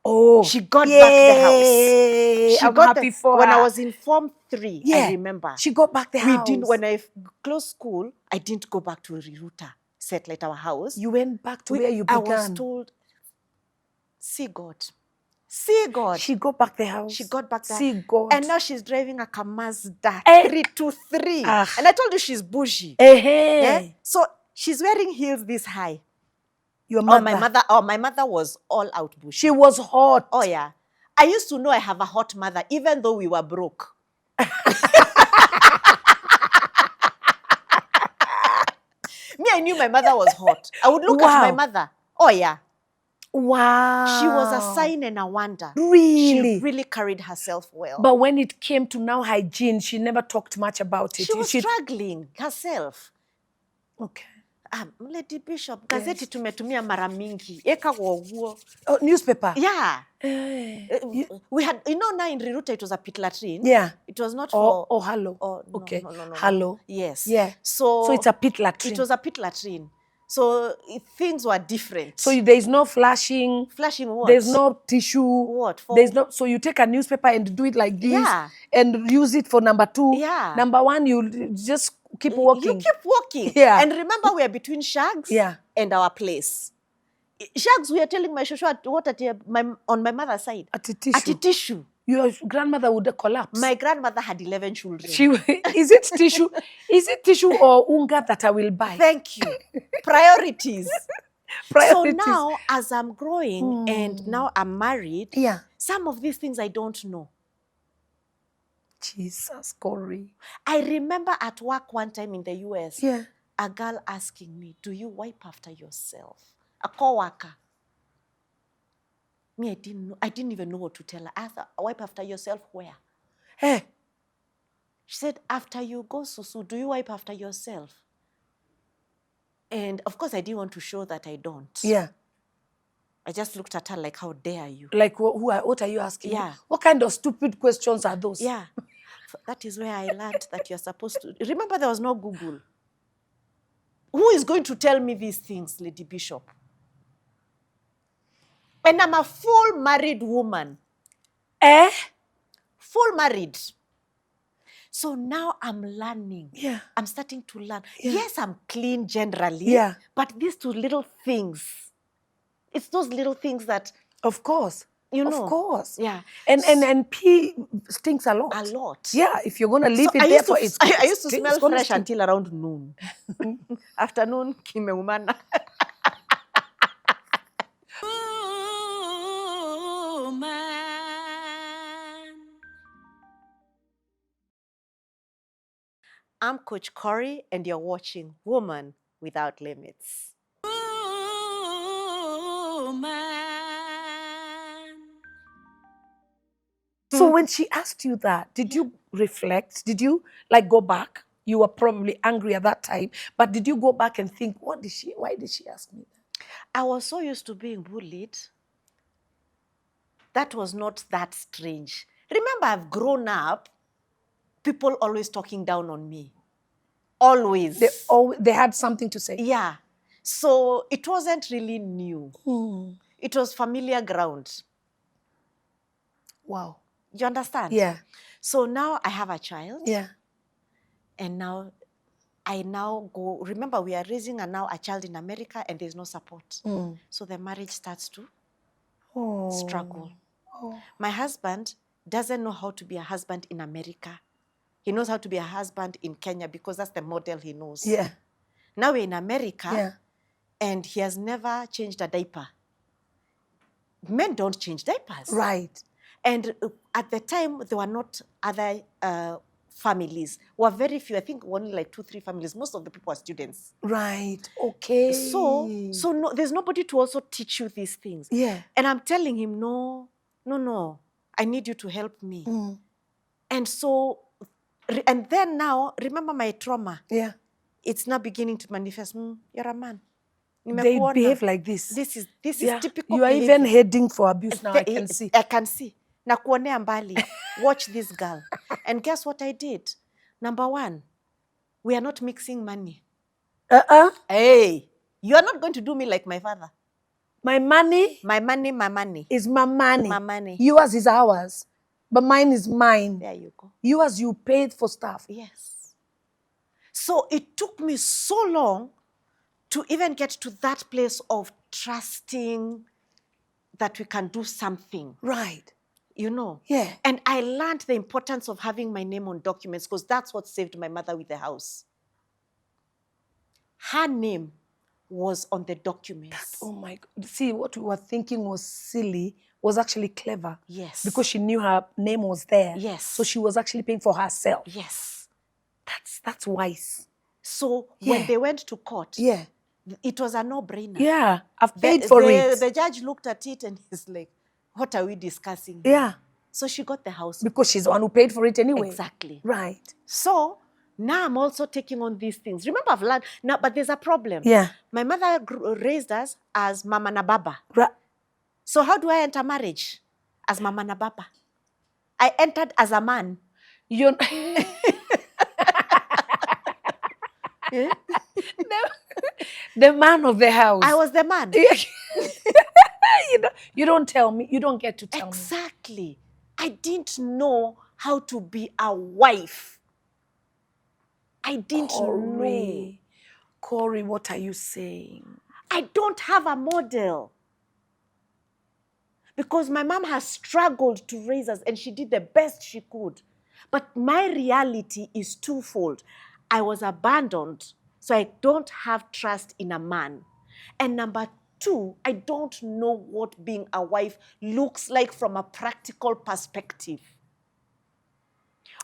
Oh, she got back the house. I'm happy for when her. I was in Form 3, Yeah, I remember. she got back the house. When I closed school, I didn't go back to Riruta, Satellite, our house. You went back to where you began. I was told, see God. See God. She got back the house. She got back there. See God. And now she's driving a Mazda 323. Ah. And I told you she's bougie. Yeah? So she's wearing heels this high. Your mother? My mother was all out bougie. She was hot. Oh, yeah. I used to know I have a hot mother, even though we were broke. Me, I knew my mother was hot. I would look at my mother. Oh, yeah. Wow. She was a sign and a wonder. Really? She really carried herself well. But when it came to now hygiene, she never talked much about it. She was struggling herself. Okay. Lady Bishop, gazeti tumetumia mara mingi. Eka woguo. Oh, newspaper? Yeah. We had, now in Riruta, it was a pit latrine. Yeah. It was not for... Oh, hello. Oh, no, okay. No. Hello. Yes. Yeah. So it's a pit latrine. It was a pit latrine. So things were different. So there is no flashing. Flashing what? There's no tissue. What? There's no. So you take a newspaper and do it like this. Yeah. And use it for number 2. Yeah. Number 1, you just keep walking. You keep walking. Yeah. And remember, we are between Shags and our place. Shags, we are telling my shosho on my mother's side. At a tissue. At a tissue. Your grandmother would collapse. My grandmother had 11 children. Is it tissue? Is it tissue or unga that I will buy? Thank you. Priorities. Priorities. So now, as I'm growing and now I'm married, some of these things I don't know. Jesus, Korry. I remember at work one time in the US, a girl asking me, do you wipe after yourself? A co-worker. Me, I didn't even know what to tell her. I asked her, wipe after yourself where? Hey. She said, after you go susu, do you wipe after yourself? And of course, I didn't want to show that I don't. Yeah. I just looked at her like, how dare you? Like, what are you asking? Yeah. What kind of stupid questions are those? Yeah. That is where I learned that you're supposed to... Remember, there was no Google. Who is going to tell me these things, Lady Bishop? And I'm a full married woman. Full married. So now I'm learning. Yeah. I'm starting to learn. Yeah. Yes, I'm clean generally. Yeah. But these 2 little things, it's those little things that... Of course. You know. Of course. Yeah. And pee stinks a lot. A lot. Yeah, if you're going to leave it there for its... I used to smell fresh until around noon. Afternoon, kimeumana. I'm Coach Korry, and you're watching Woman Without Limits. So when she asked you that, did you reflect? Did you go back? You were probably angry at that time, but did you go back and think, why did she ask me that? I was so used to being bullied. That was not that strange. Remember, I've grown up, people always talking down on me. Always. They had something to say. Yeah. So it wasn't really new. It was familiar ground. Wow. You understand? Yeah. So now I have a child. Yeah. And now I go, remember we are raising a child in America and there's no support. So the marriage starts to struggle. My husband doesn't know how to be a husband in America. He knows how to be a husband in Kenya because that's the model he knows. Yeah. Now we're in America, Yeah. and he has never changed a diaper. Men don't change diapers. Right. And at the time, there were not other families. Were very few. I think only like 2-3 families. Most of the people are students. Right. Okay. So no, there's nobody to also teach you these things. Yeah. And I'm telling him, no, I need you to help me. And so, and then now, remember my trauma. Yeah. It's now beginning to manifest. You're a man. They behave like this. This is Yeah. typical You are behavior. even heading for abuse now, I can see. I can see. Nakuonea mbali. Watch this girl. And guess what I did? Number one, we are not mixing money. Hey, you are not going to do me like my father. My money My money, my money. is my money. My money. Yours is ours. But mine is mine. There you go. Yours, you paid for stuff. Yes. So it took me so long to even get to that place of trusting that we can do something. Right. You know? Yeah. And I learned the importance of having my name on documents because that's what saved my mother with the house. Her name was on the documents. Oh my God. See, what we were thinking was silly was actually clever. Yes. Because she knew her name was there. Yes. So she was actually paying for herself. Yes. That's wise. So Yeah. when they went to court, Yeah. it was a no-brainer. Yeah. I've paid for it. The judge looked at it and he's like, what are we discussing? Yeah. So she got the house. Because she's the one who paid for it anyway. Exactly. Right. So now I'm also taking on these things. Remember, I've learned now, but there's a problem. Yeah. My mother raised us as mama na baba. Right. So how do I enter marriage? As mama na baba. I entered as a man. You Yeah? the man of the house. I was the man. You don't tell me. You don't get to tell me. Exactly. I didn't know how to be a wife. I didn't know. Korry, what are you saying? I don't have a model. Because my mom has struggled to raise us and she did the best she could. But my reality is twofold. I was abandoned, so I don't have trust in a man. And number two, I don't know what being a wife looks like from a practical perspective.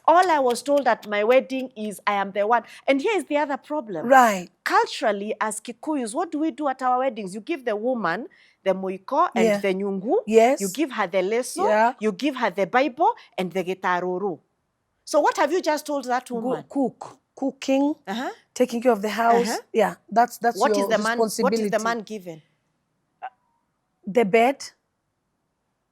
All I was told at my wedding is I am the one. And here is the other problem. Right. Culturally, as Kikuyus, what do we do at our weddings? You give the woman the moiko and the nyungu. Yes. You give her the leso. Yeah. You give her the Bible and the gitaruru. So what have you just told that woman? Cooking, Uh-huh. taking care of the house. Uh-huh. Yeah, that's What your is the man? responsibility. What is the man given? The bed.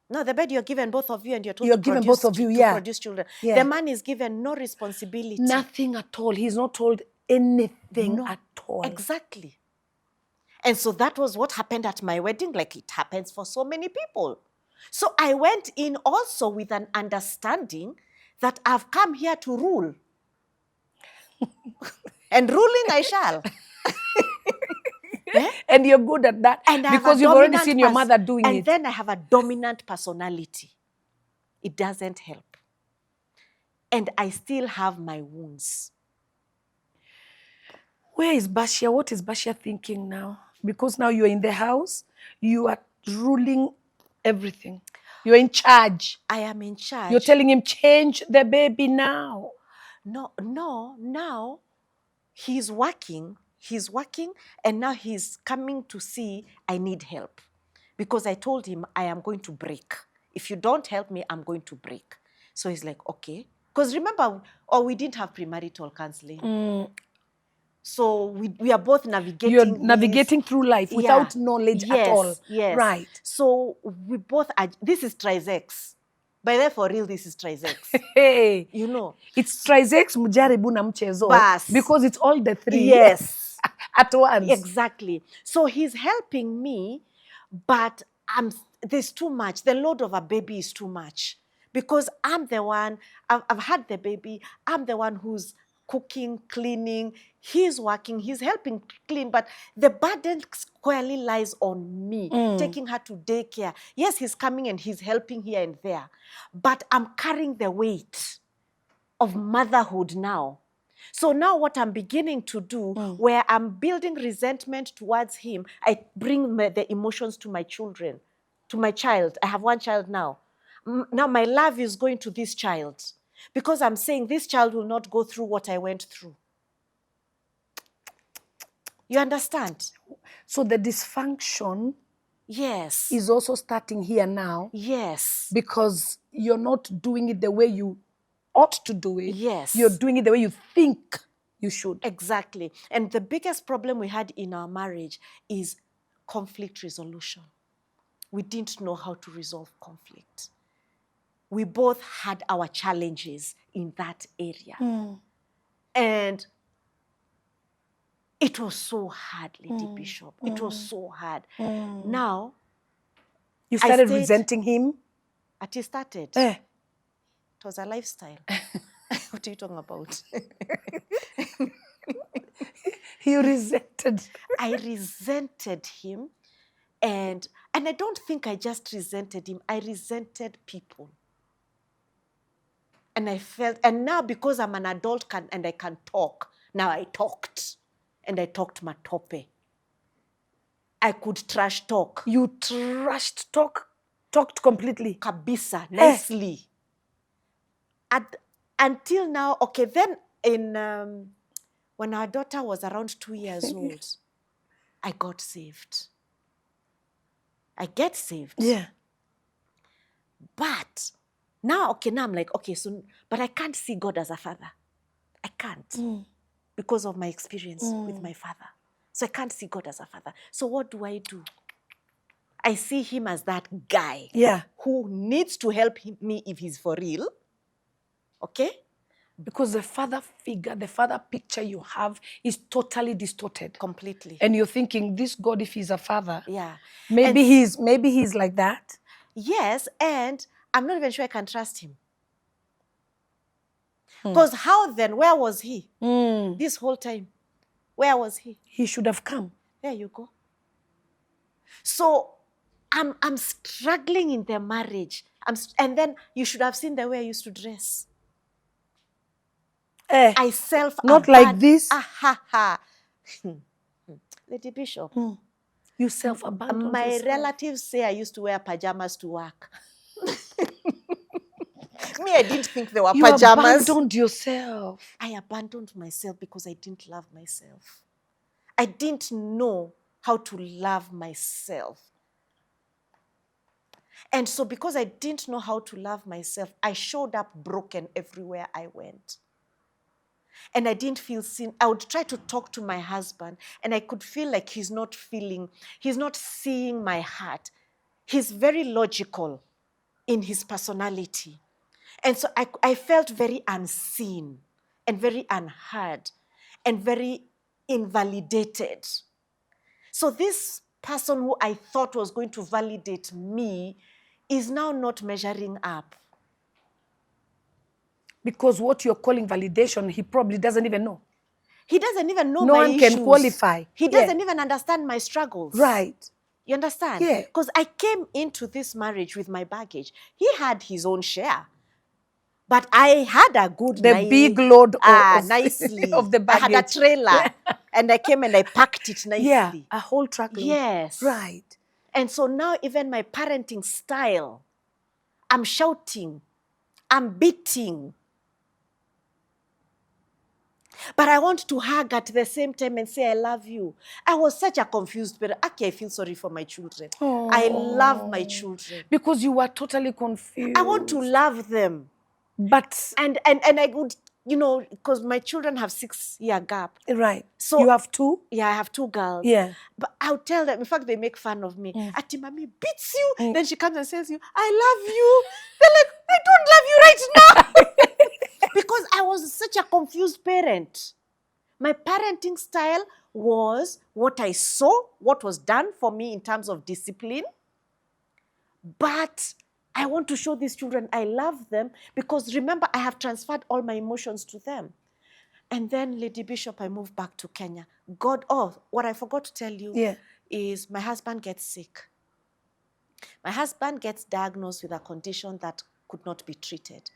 No, the bed you're given both of you and you're told You're to given produce, both of you, to yeah. produce children. Yeah. The man is given no responsibility. Nothing at all. He's not told anything No. at all. Exactly. And so that was what happened at my wedding, like it happens for so many people. So I went in also with an understanding that I've come here to rule. And ruling I shall. And you're good at that And I have because a you've already dominant seen your mother doing and it. then I have a dominant personality. It doesn't help. And I still have my wounds. Where is Bashia? What is Bashia thinking now? Because now you're in the house, you are ruling everything. You're in charge. I am in charge. You're telling him, change the baby now. No, now he's working, and now he's coming to see I need help. Because I told him I am going to break. If you don't help me, I'm going to break. So he's like, okay. Because remember, we didn't have premarital counseling. So we are both navigating. You're navigating through life without knowledge at all. Yes. Right. So we both are, this is trisex. By the way, for real, this is trisex. Hey. You know. It's trisex mujaribu na mchezo. Bas. Because it's all the three. Yes. At once. Exactly. So he's helping me, but there's too much. The load of a baby is too much. Because I'm the one, I've had the baby, I'm the one who's cooking, cleaning. He's working, he's helping clean, but the burden squarely lies on me, taking her to daycare. Yes, he's coming and he's helping here and there, but I'm carrying the weight of motherhood now. So now what I'm beginning to do, where I'm building resentment towards him, I bring the emotions to my children, to my child. I have one child now. Now my love is going to this child because I'm saying this child will not go through what I went through. You understand? So the dysfunction Yes. is also starting here now. Yes. Because you're not doing it the way you ought to do it. Yes. You're doing it the way you think you should. Exactly. And the biggest problem we had in our marriage is conflict resolution. We didn't know how to resolve conflict. We both had our challenges in that area. And it was so hard, Lady Bishop. It was so hard. Now, You started resenting him? It started. Eh. It was a lifestyle. What are you talking about? You resented. I resented him. And I don't think I just resented him. I resented people. And I felt, and now because I'm an adult and I can talk, now I talked. And I talked matope. I could trash talk. You trashed talk? Talked completely? Kabisa, nicely. Until now, okay, then when our daughter was around 2 years old, I got saved. I get saved. Yeah. But now I'm like, okay, so, but I can't see God as a father. I can't. Because of my experience with my father. So I can't see God as a father. So what do? I see him as that guy who needs to help me if he's for real. Okay? Because the father figure, the father picture you have is totally distorted. Completely. And you're thinking, this God, if he's a father, yeah, maybe he's like that. Yes, and I'm not even sure I can trust him. Because how then, where was he? This whole time? Where was he? He should have come. There you go. So I'm struggling in the marriage. And then you should have seen the way I used to dress. I not like this. Lady Bishop. You self-abandoned My yourself. relatives say I used to wear pajamas to work. Me, I didn't think they were pajamas. You abandoned yourself. I abandoned myself because I didn't love myself. I didn't know how to love myself. And so because I didn't know how to love myself, I showed up broken everywhere I went. And I didn't feel seen. I would try to talk to my husband, and I could feel like he's not seeing my heart. He's very logical in his personality. And so I felt very unseen and very unheard and very invalidated. So this person who I thought was going to validate me is now not measuring up. Because what you're calling validation, he probably doesn't even know. He doesn't even know no my one issues. Can qualify. He doesn't even understand my struggles. Right. You understand? Yeah. Because I came into this marriage with my baggage. He had his own share. But I had a good big load nicely of the baggage. I had a trailer and I came and I packed it nicely. Yeah, a whole truckload. Yes. Right. And so now even my parenting style, I'm shouting, I'm beating. But I want to hug at the same time and say, I love you. I was such a confused parent. Okay, I feel sorry for my children. Oh. I love my children. Because you were totally confused. I want to love them. But... And I would, because my children have 6-year gap. Right. So you have 2? Yeah, I have 2 girls. Yeah. But I'll tell them, in fact, they make fun of me. Ati, mommy beats you. Then she comes and says, I love you. They're like, I don't love you right now. Because I was such a confused parent. My parenting style was what I saw, what was done for me in terms of discipline. But I want to show these children I love them because remember, I have transferred all my emotions to them. And then, Lady Bishop, I moved back to Kenya. What I forgot to tell you is my husband gets sick. My husband gets diagnosed with a condition that could not be treated.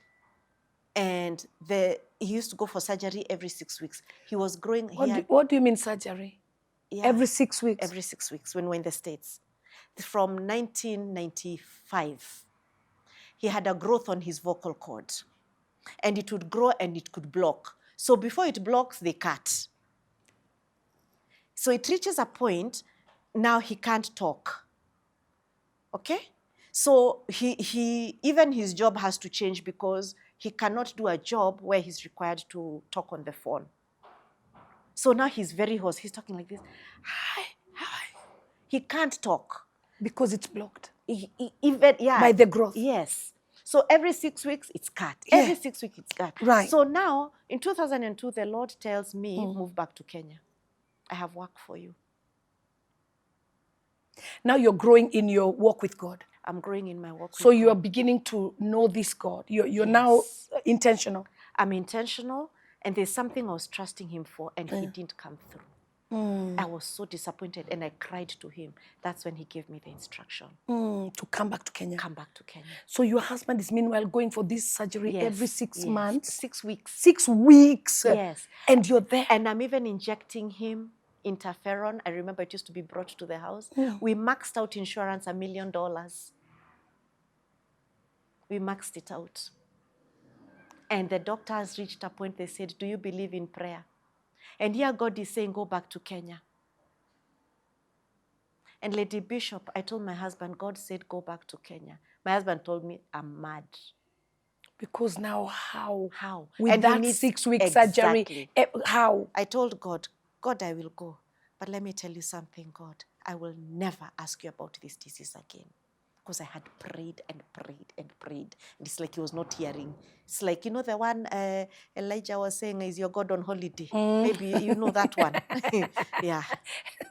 And he used to go for surgery every 6 weeks. He was growing. What do you mean surgery? Yeah, every 6 weeks? Every 6 weeks when we're in the States. From 1995, he had a growth on his vocal cord. And it would grow and it could block. So before it blocks, they cut. So it reaches a point, now he can't talk. Okay? So even his job has to change because he cannot do a job where he's required to talk on the phone. So now he's very hoarse. He's talking like this. Hi. He can't talk. Because it's blocked. By the growth. Yes. So every 6 weeks, it's cut. Every 6 weeks, it's cut. Right. So now, in 2002, the Lord tells me, move back to Kenya. I have work for you. Now you're growing in your walk with God. I'm growing in my walk with God. So you are beginning to know this God. You're now intentional. I'm intentional, and there's something I was trusting him for, and he didn't come through. I was so disappointed, and I cried to him. That's when he gave me the instruction. To come back to Kenya. Come back to Kenya. So your husband is meanwhile going for this surgery every 6 months? 6 weeks. 6 weeks? Yes. And you're there? And I'm even injecting him interferon. I remember it used to be brought to the house. We maxed out insurance $1 million. We maxed it out. And the doctors reached a point, they said, do you believe in prayer? And here God is saying, go back to Kenya. And Lady Bishop, I told my husband, God said, go back to Kenya. My husband told me, I'm mad. Because now how? How? With and that 6 week surgery, how? I told God, I will go. But let me tell you something, God. I will never ask you about this disease again. Because I had prayed and prayed and prayed. And it's like he was not hearing. It's like, you know, the one Elijah was saying, is your God on holiday? Maybe you know that one. Yeah.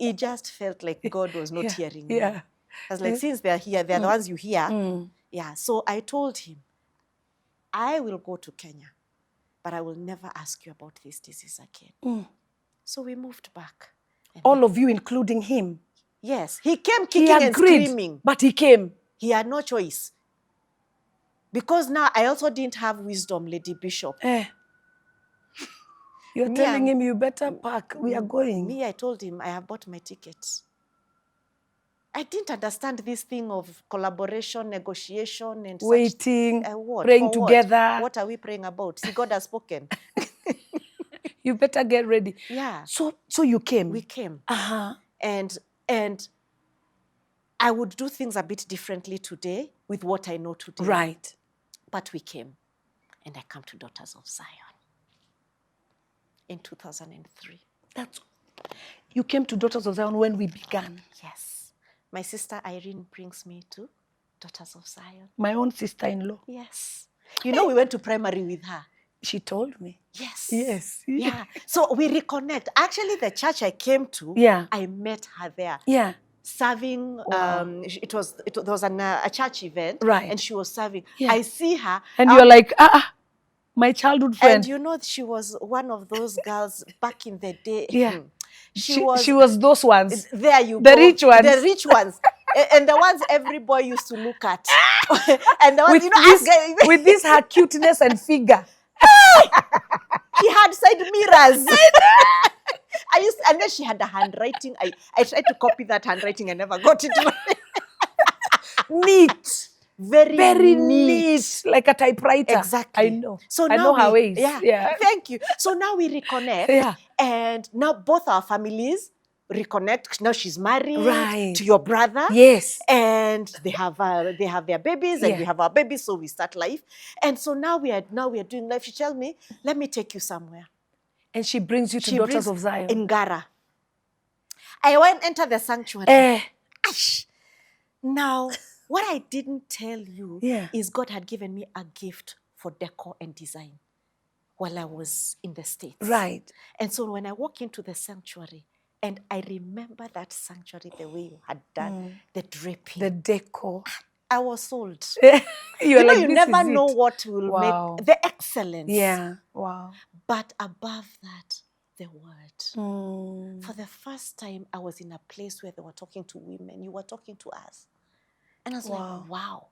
It just felt like God was not hearing me. I was like, since they're here, they're the ones you hear. Yeah. So I told him, I will go to Kenya, but I will never ask you about this disease again. So we moved back. All of you, including him? Yes. He came kicking and screaming. But he came. He had no choice. Because now I also didn't have wisdom, Lady Bishop. You're telling him, you better pack. We are going. I told him, I have bought my tickets. I didn't understand this thing of collaboration, negotiation, and waiting, what? Praying together. What are we praying about? See, God has spoken. You better get ready. Yeah. So you came. We came. And I would do things a bit differently today with what I know today. Right. But we came. And I come to Daughters of Zion in 2003. You came to Daughters of Zion when we began. Yes. My sister Irene brings me to Daughters of Zion. My own sister-in-law. Yes. You know, we went to primary with her. She told me. Yes. Yes. Yeah. So we reconnect. Actually, the church I came to, I met her there. Yeah. Serving, it was a church event. Right. And she was serving. Yeah. I see her. And you're like, my childhood friend. And you know, she was one of those girls back in the day. Yeah. She was those ones. There you go. Rich ones. The rich ones. And the ones every boy used to look at. And the ones, with this her cuteness and figure. She had side mirrors. And then she had a handwriting. I tried to copy that handwriting. I never got it. Neat. Very neat. Like a typewriter. Exactly. I know. So I now know her ways. Yeah. Thank you. So now we reconnect. Yeah. And now both our families reconnect. Now she's married to your brother. Yes. And they have their babies, and we have our babies, so we start life. And so now we are doing life. She tells me, let me take you somewhere. And she brings you to Daughters of Zion. In Gara. I went enter the sanctuary. Now, what I didn't tell you is God had given me a gift for decor and design while I was in the States. Right. And so when I walk into the sanctuary, and I remember that sanctuary, the way you had done the draping. The decor. I was sold. You never know what will make the excellence. Yeah. Wow. But above that, the word. For the first time, I was in a place where they were talking to women. You were talking to us. And I was like, wow.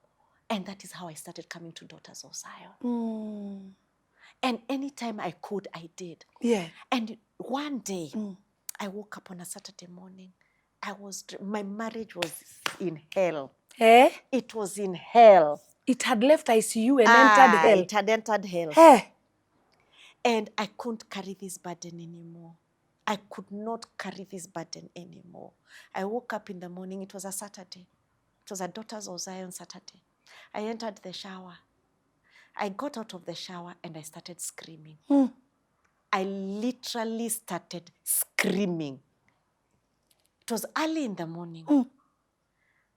And that is how I started coming to Daughters of Zion. And anytime I could, I did. Yeah. And one day, I woke up on a Saturday morning. My marriage was in hell. Eh? It was in hell. It had left ICU and entered hell. It had entered hell. Eh? And I couldn't carry this burden anymore. I could not carry this burden anymore. I woke up in the morning. It was a Saturday. It was a Daughters of Zion Saturday. I entered the shower. I got out of the shower and I started screaming. I literally started screaming. It was early in the morning.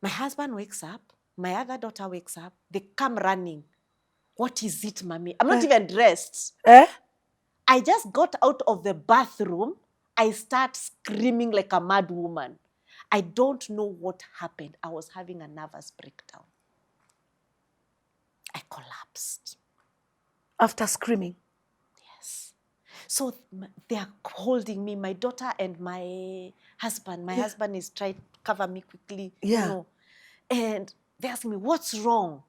My husband wakes up. My other daughter wakes up. They come running. What is it, mommy? I'm not even dressed. I just got out of the bathroom. I start screaming like a mad woman. I don't know what happened. I was having a nervous breakdown. I collapsed. After screaming? Yes. So they are holding me, my daughter and my husband. My husband is trying to cover me quickly. Yeah. You know, and they ask me, what's wrong?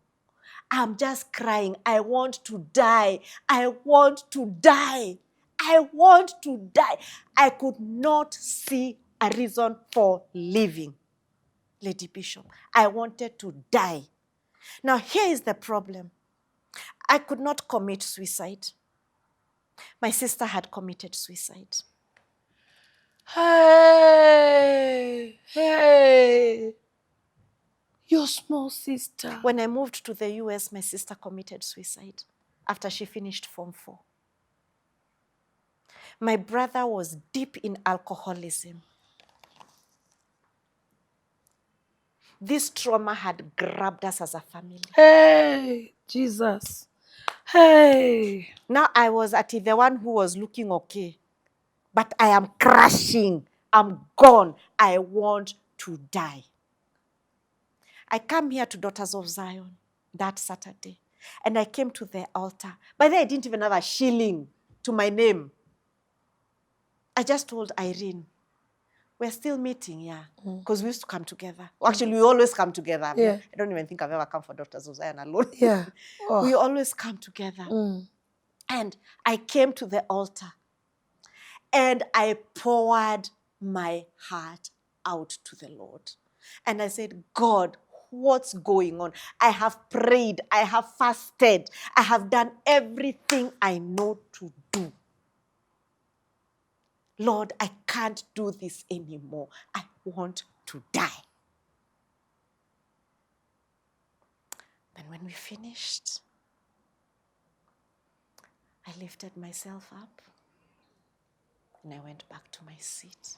I'm just crying. I want to die. I want to die. I want to die. I could not see a reason for living, Lady Bishop. I wanted to die. Now, here is the problem. I could not commit suicide. My sister had committed suicide. Hey. Your small sister. When I moved to the US, my sister committed suicide after she finished Form 4. My brother was deep in alcoholism. This trauma had grabbed us as a family. Hey, Jesus. Hey. Now I was the one who was looking okay, but I am crashing. I'm gone. I want to die. I come here to Daughters of Zion that Saturday, and I came to the altar. By then, I didn't even have a shilling to my name. I just told Irene, we're still meeting, yeah, because we used to come together. Actually, we always come together. Yeah. I don't even think I've ever come for Daughters of Zion alone. Yeah. Oh. We always come together. And I came to the altar, and I poured my heart out to the Lord. And I said, God, what's going on? I have prayed. I have fasted. I have done everything I know to do. Lord, I can't do this anymore. I want to die. Then when we finished, I lifted myself up and I went back to my seat.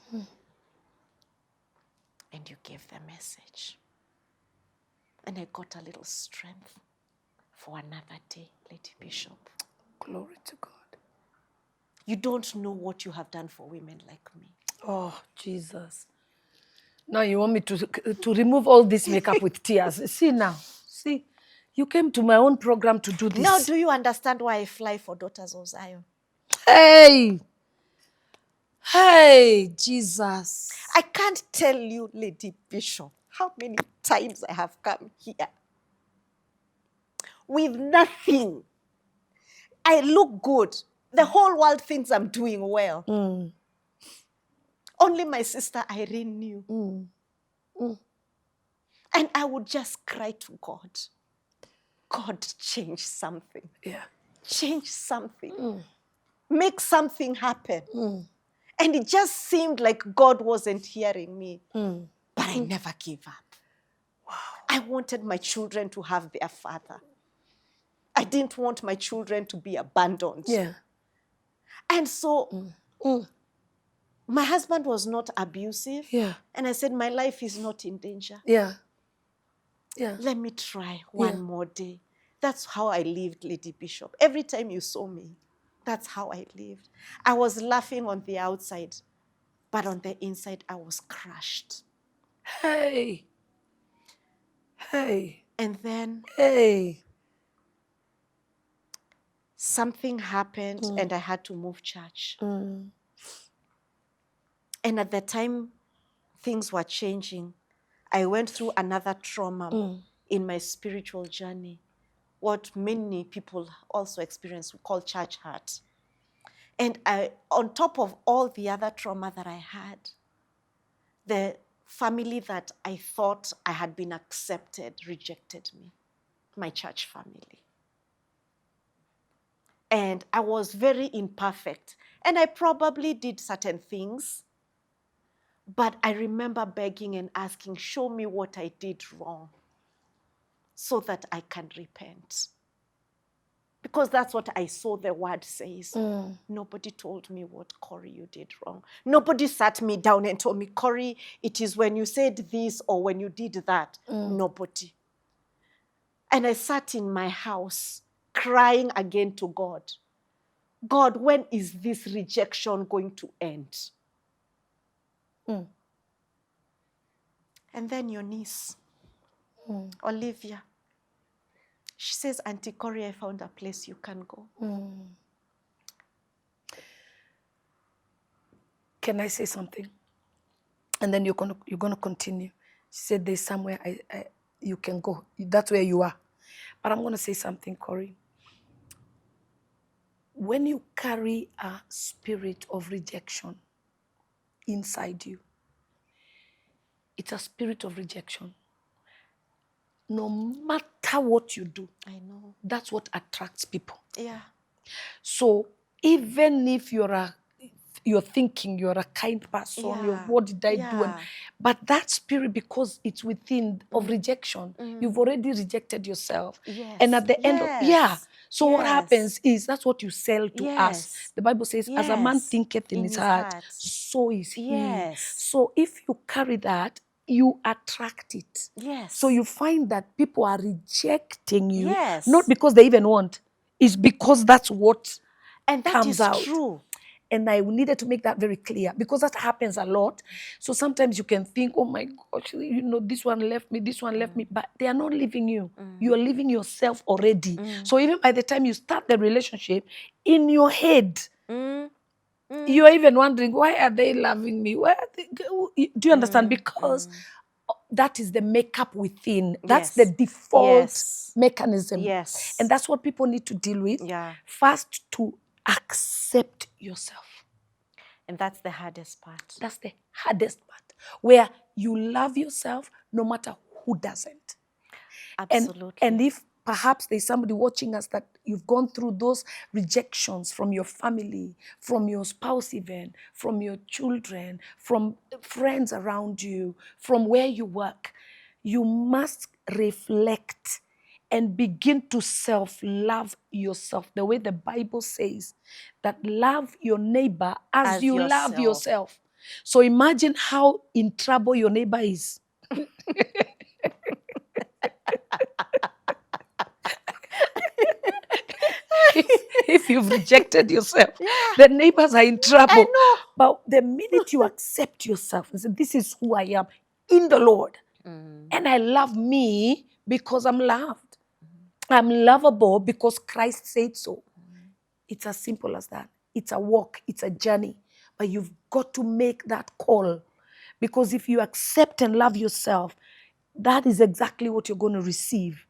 And you gave the message. And I got a little strength for another day, Lady Bishop. Glory to God. You don't know what you have done for women like me. Oh, Jesus. Now you want me to remove all this makeup with tears. See now. See, you came to my own program to do this. Now do you understand why I fly for Daughters of Zion? Hey. Hey, Jesus. I can't tell you, Lady Bishop, how many times I have come here with nothing. I look good. The whole world thinks I'm doing well. Only my sister Irene knew. And I would just cry to God. God, change something. Yeah. Change something. Make something happen. And it just seemed like God wasn't hearing me. But I never gave up. Wow. I wanted my children to have their father. I didn't want my children to be abandoned. Yeah. And so my husband was not abusive. Yeah. And I said, my life is not in danger. Yeah. Yeah. Let me try one more day. That's how I lived, Lady Bishop. Every time you saw me, that's how I lived. I was laughing on the outside, but on the inside, I was crushed. Hey. Hey. And then Hey. something happened and I had to move church. Mm. And at the time things were changing, I went through another trauma in my spiritual journey. What many people also experience, we call church hurt. And on top of all the other trauma that I had, the family that I thought I had been accepted rejected me, my church family. And I was very imperfect. And I probably did certain things, but I remember begging and asking, show me what I did wrong so that I can repent. Because that's what I saw the word says. Nobody told me what, Korry, you did wrong. Nobody sat me down and told me, Korry, it is when you said this or when you did that. Nobody. And I sat in my house crying again to God. God, when is this rejection going to end? And then your niece, Olivia, she says, Auntie Korry, I found a place you can go. Can I say something? And then you're gonna continue. She said, there's somewhere you can go. That's where you are. But I'm gonna say something, Korry. When you carry a spirit of rejection inside you, it's a spirit of rejection. No matter what you do, I know. that's what attracts people. Yeah. So even if you're thinking you're a kind person, what did I do? But that spirit, because it's within of rejection, you've already rejected yourself. Yes. And at the end of, so what happens is that's what you sell to us. The Bible says, as a man thinketh in his heart, so is he. So if you carry that, you attract it. Yes. So you find that people are rejecting you, Yes. not because they even want, it's because that's what and that comes is out. True. And I needed to make that very clear because that happens a lot. So sometimes you can think, oh my gosh, this one left me, this one left me, but they are not leaving you. You are leaving yourself already. So even by the time you start the relationship, in your head, you are even wondering, why are they loving me? Why are they, do you understand? Because that is the makeup within. That's the default mechanism. Yes. And that's what people need to deal with. Yeah. First, to accept yourself. And that's the hardest part. That's the hardest part, where you love yourself no matter who doesn't. Absolutely. And if perhaps there's somebody watching us that you've gone through those rejections from your family, from your spouse even, from your children, from friends around you, from where you work, you must reflect and begin to self-love yourself. The way the Bible says that love your neighbor as you love yourself. So imagine how in trouble your neighbor is. If you've rejected yourself, the neighbors are in trouble. I know. But the minute you accept yourself and say, this is who I am in the Lord, and I love me because I'm loved. I'm lovable because Christ said so. It's as simple as that. It's a walk, it's a journey. But you've got to make that call. Because if you accept and love yourself, that is exactly what you're going to receive.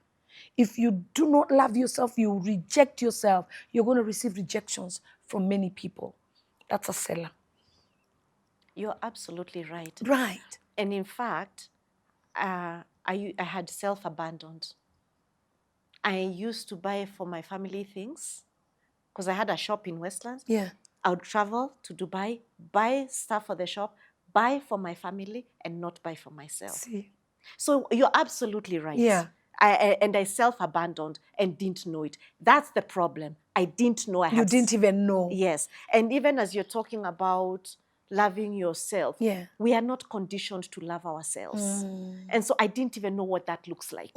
If you do not love yourself, you reject yourself, you're going to receive rejections from many people. That's a seller. You're absolutely right. Right. And in fact, I had self-abandoned. I used to buy for my family things because I had a shop in Westlands. Yeah. I would travel to Dubai, buy stuff for the shop, buy for my family, and not buy for myself. See. So you're absolutely right. Yeah. I self-abandoned and didn't know it. That's the problem. I didn't know I had. You didn't even know. Yes. And even as you're talking about loving yourself, we are not conditioned to love ourselves. And so I didn't even know what that looks like.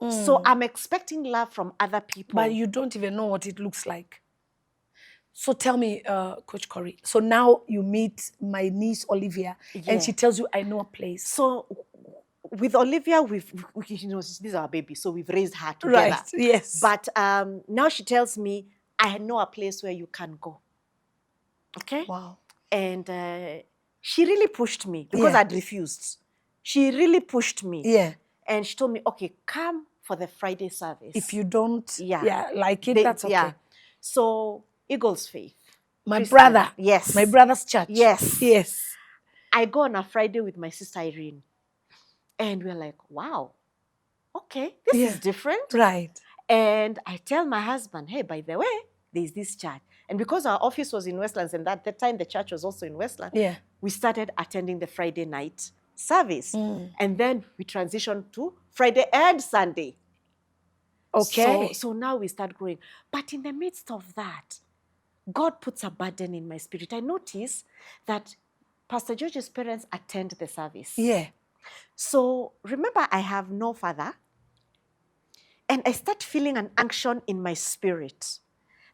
So I'm expecting love from other people. But you don't even know what it looks like. So tell me, Coach Korry, so now you meet my niece, Olivia, and she tells you, I know a place. So with Olivia, this is our baby, so we've raised her together. Right, yes. But now she tells me, I know a place where you can go. Okay? Wow. And she really pushed me because I'd refused. She really pushed me. Yeah. And she told me, okay, come for the Friday service. If you don't like it, that's okay. Yeah. So, Eagles Faith. My Christian. brother. Yes. My brother's church. Yes. Yes. I go on a Friday with my sister Irene. And we're like, wow, okay, this is different. Right. And I tell my husband, hey, by the way, there's this church. And because our office was in Westlands, and at that time the church was also in Westlands, we started attending the Friday night service. And then we transitioned to Friday and Sunday. Okay. So now we start growing. But in the midst of that, God puts a burden in my spirit. I notice that Pastor George's parents attend the service. Yeah. So remember, I have no father. And I start feeling an unction in my spirit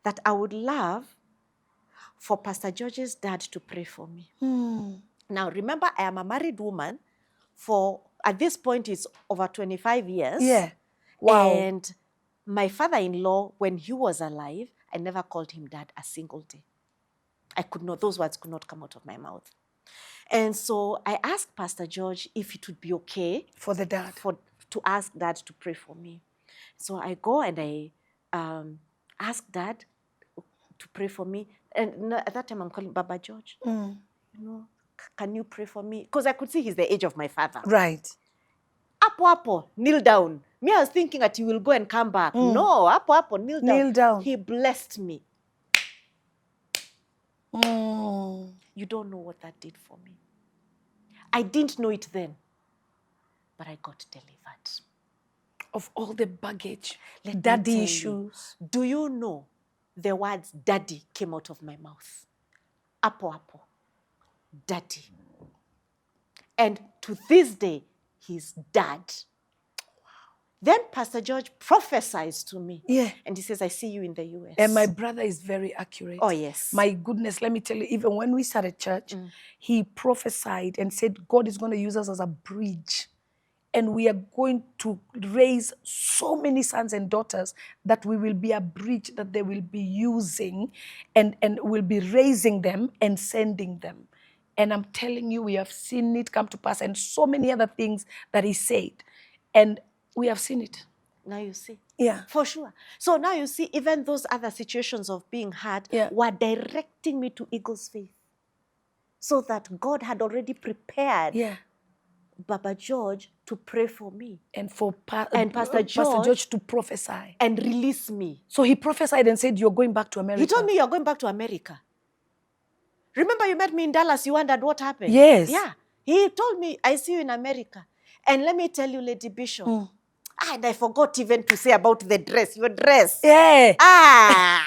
that I would love for Pastor George's dad to pray for me. Now, remember, I am a married woman for, at this point, it's over 25 years. Yeah. Wow. And my father-in-law, when he was alive, I never called him dad a single day. I could not, those words could not come out of my mouth. And so I asked Pastor George if it would be okay for the dad to ask dad to pray for me. So I go and I ask dad to pray for me. And at that time, I'm calling Baba George. You know, can you pray for me? Because I could see he's the age of my father. Right. Apo, kneel down. Me, I was thinking that he will go and come back. No, Apo, kneel down. Kneel down. He blessed me. You don't know what that did for me. I didn't know it then, but I got delivered. Of all the baggage, daddy issues. Do you know the words daddy came out of my mouth? Apo, daddy. And to this day, he's dad. Then Pastor George prophesies to me. Yeah. And he says, I see you in the US. And my brother is very accurate. Oh, yes. My goodness, let me tell you, even when we started church, he prophesied and said, God is going to use us as a bridge. And we are going to raise so many sons and daughters that we will be a bridge that they will be using and will be raising them and sending them. And I'm telling you, we have seen it come to pass and so many other things that he said. And we have seen it. Now you see. Yeah. For sure. So now you see, even those other situations of being hurt were directing me to Eagles Faith. So that God had already prepared Baba George to pray for me. And for Pastor George to prophesy. And release me. So he prophesied and said, you're going back to America. He told me you're going back to America. Remember you met me in Dallas, you wondered what happened? Yes. Yeah. He told me, I see you in America. And let me tell you, Lady Bishop, and I forgot even to say about the dress, your dress. Yeah.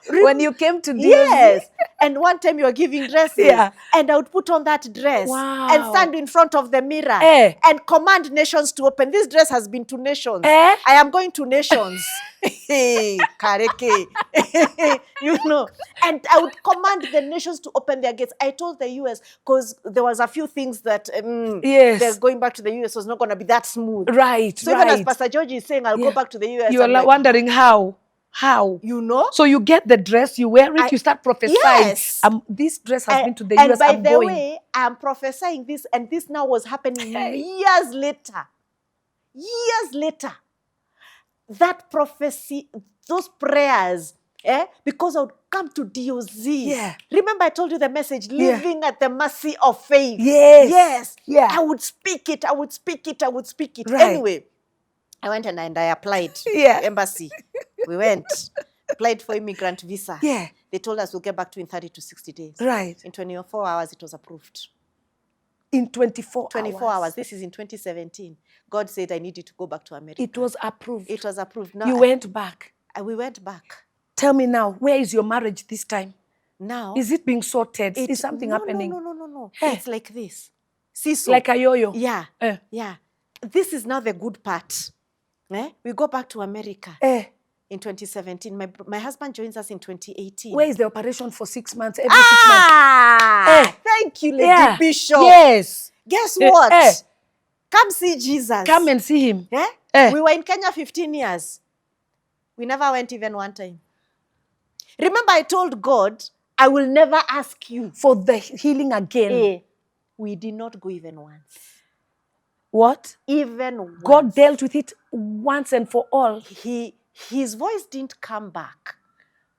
When you came to DOZ. Yes. And one time you were giving dresses. And I would put on that dress. And stand in front of the mirror. And command nations to open. This dress has been to nations. I am going to nations. Kareke. You know. And I would command the nations to open their gates. I told the US, because there was a few things that they're going back to the US was not going to be that smooth. Right. So even as Pastor George is saying, I'll go back to the US. You're like wondering how. You know? So you get the dress, you wear it, you start prophesying. Yes. This dress has been to the US. And by the way, I'm prophesying this, and this now was happening years later. Years later. That prophecy, those prayers, because I would come to DOZ. Yeah. Remember I told you the message, living at the mercy of faith. Yes. Yeah. I would speak it. Right. Anyway, I went and I applied. Embassy. We went. Applied for immigrant visa. Yeah. They told us we'll get back to you in 30 to 60 days. Right. In 24 hours, it was approved. In 24 hours. This is in 2017. God said, I need you to go back to America. It was approved. It was approved. Now, you went back. We went back. Tell me now, where is your marriage this time? Now. Is it being sorted? Is something happening? No. It's like this. See, so, like a yo-yo? Yeah. Yeah. This is now the good part. We go back to America in 2017. My husband joins us in 2018. Where is the operation for 6 months? Every 6 months. Thank you, Lady Bishop. Yes. Guess what? Eh. Come see Jesus. Come and see him. Yeah? Eh. We were in Kenya 15 years. We never went even one time. Remember, I told God, I will never ask you For the healing again. We did not go even once. What? Even once. God dealt with it once and for all. His voice didn't come back,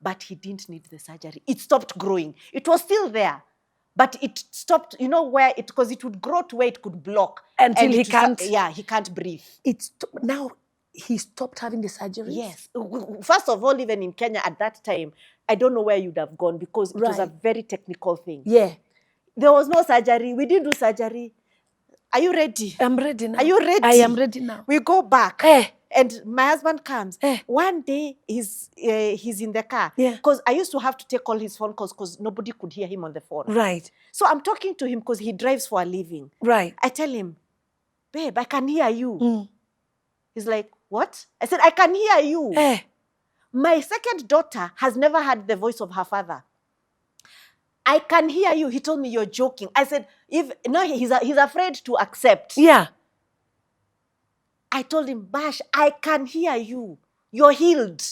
but he didn't need the surgery. It stopped growing. It was still there, but it stopped, you know, because it would grow to where it could block. Until he can't. He can't breathe. Now he stopped having the surgery? Yes. First of all, even in Kenya at that time, I don't know where you'd have gone because it was a very technical thing. Yeah. There was no surgery. We didn't do surgery. Are you ready? I'm ready now. Are you ready? I am ready now. We go back. And my husband comes. One day, he's in the car. Because I used to have to take all his phone calls because nobody could hear him on the phone. Right. So I'm talking to him because he drives for a living. Right. I tell him, babe, I can hear you. He's like, what? I said, I can hear you. My second daughter has never heard the voice of her father. I can hear you. He told me, you're joking. I said, he's afraid to accept. Yeah. I told him, Bash, I can hear you. You're healed.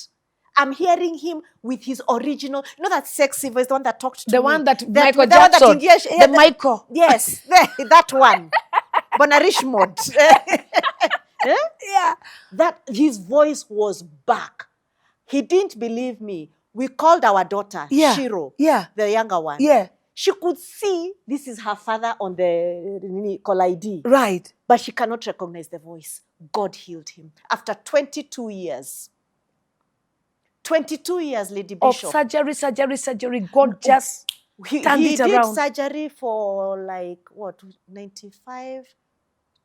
I'm hearing him with his original, you know that sexy voice, the one that talked to me. The one that Michael Jackson. Michael. Yes, that one. Bonarish mode. Yeah. That his voice was back. He didn't believe me. We called our daughter, Shiro, the younger one. Yeah. She could see this is her father on the call ID. Right. But she cannot recognize the voice. God healed him. After 22 years. 22 years, Lady Bishop. Of surgery. God just turned it around. He did surgery for 95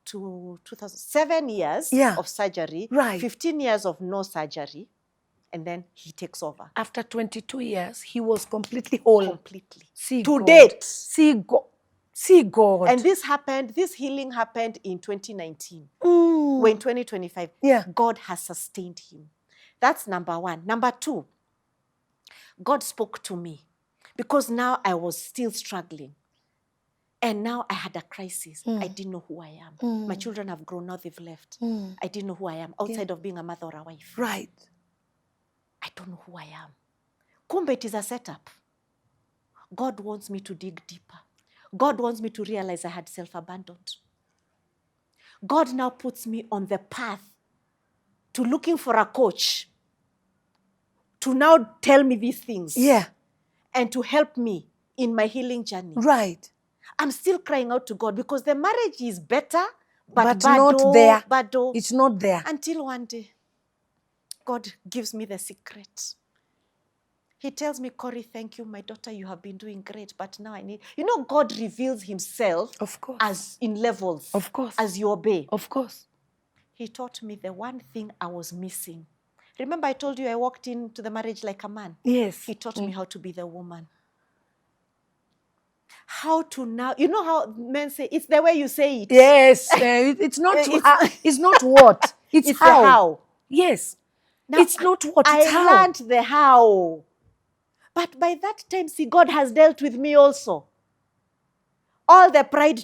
to 2000. 7 years of surgery. Right. 15 years of no surgery. And then he takes over. After 22 years, he was completely whole. Completely. To date. See God. And this healing happened in 2019. We're in 2025. Yeah. God has sustained him. That's number one. Number two, God spoke to me because now I was still struggling. And now I had a crisis. I didn't know who I am. My children have grown, now they've left. I didn't know who I am outside of being a mother or a wife. Right. I don't know who I am. Kumbe, it is a setup. God wants me to dig deeper. God wants me to realize I had self-abandoned. God now puts me on the path to looking for a coach to now tell me these things. Yeah. And to help me in my healing journey. Right. I'm still crying out to God because the marriage is better, but not there. Bado. It's not there. Until one day, God gives me the secret. He tells me, Korry, thank you, my daughter, you have been doing great, but now I need... You know, God reveals himself of course, as in levels. Of course. As you obey. Of course. He taught me the one thing I was missing. Remember I told you I walked into the marriage like a man? Yes. He taught me how to be the woman. How to now... You know how men say, it's the way you say it. Yes. It's not it's not what. It's how. The how. Yes. Now, it's not what, it's how. I learned the how. But by that time, see, God has dealt with me also. All the pride,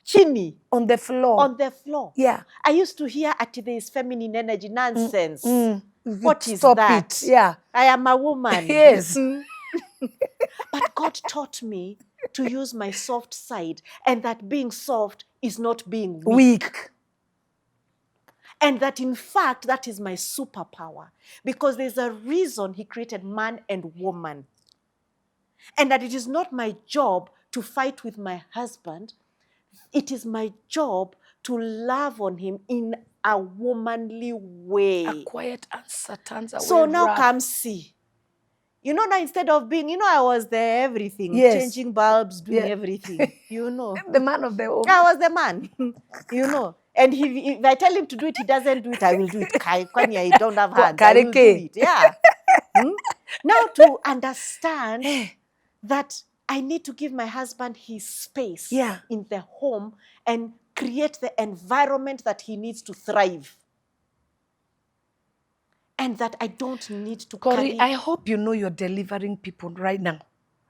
chini. On the floor. On the floor. Yeah. I used to hear there is feminine energy, nonsense. What is Stop that? It. Yeah. I am a woman. Yes. But God taught me to use my soft side, and that being soft is not being weak. And that, in fact, that is my superpower. Because there's a reason he created man and woman. And that it is not my job to fight with my husband. It is my job to love on him in a womanly way. A quiet answer turns away So now wrath. come see. You know, now instead of being, I was there, everything. Yes. Changing bulbs, doing everything. The man of the home. I was the man. And if I tell him to do it, he doesn't do it, I will do it. Kwani, I don't have hands. I will do it. Yeah. Now to understand that I need to give my husband his space in the home and create the environment that he needs to thrive. And that I don't need to Korry, I hope you know you're delivering people right now.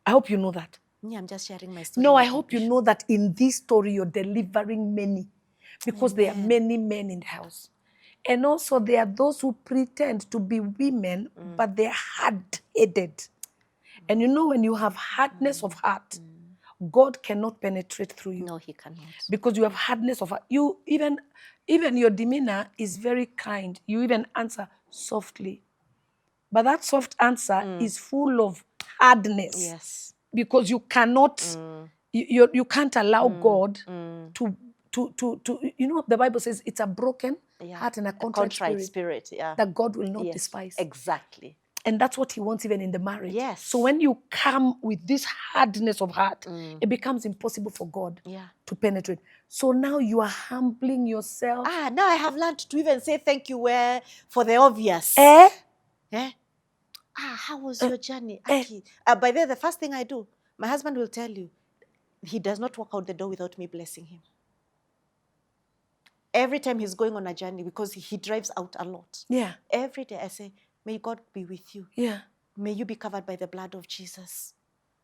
I hope you know that. Yeah, I'm just sharing my story. No, I Lady hope you Bishop. know that in this story you're delivering many, because there are many men in the house. And also there are those who pretend to be women, but they're hard-headed. And you know, when you have hardness of heart, God cannot penetrate through you. No, he cannot. Because you have hardness of heart. You even your demeanor is very kind. You even answer softly. But that soft answer is full of hardness. Yes. Because you cannot, you can't allow God to, you know, the Bible says it's a broken heart and a contrite spirit, yeah, that God will not despise. Exactly. And that's what he wants even in the marriage. Yes. So when you come with this hardness of heart, it becomes impossible for God to penetrate. So now you are humbling yourself. Now I have learned to even say thank you for the obvious. How was your journey? Aki? By the first thing I do, my husband will tell you, he does not walk out the door without me blessing him. Every time he's going on a journey, because he drives out a lot. Yeah. Every day I say, may God be with you. Yeah. May you be covered by the blood of Jesus.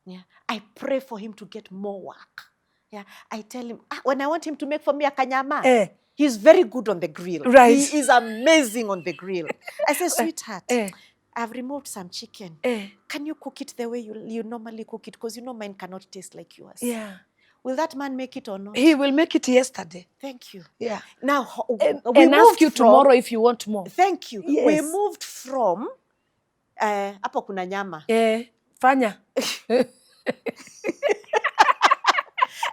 Yeah. I pray for him to get more work. Yeah. I tell him, when I want him to make for me a kanyama, he's very good on the grill. Right. He is amazing on the grill. I say, sweetheart, I've removed some chicken. Can you cook it the way you normally cook it? Because you know mine cannot taste like yours. Yeah. Will that man make it or not? He will make it yesterday. Thank you. Yeah. Now, and ask you tomorrow if you want more. Thank you. Yes. We moved from hapo kuna nyama. Fanya.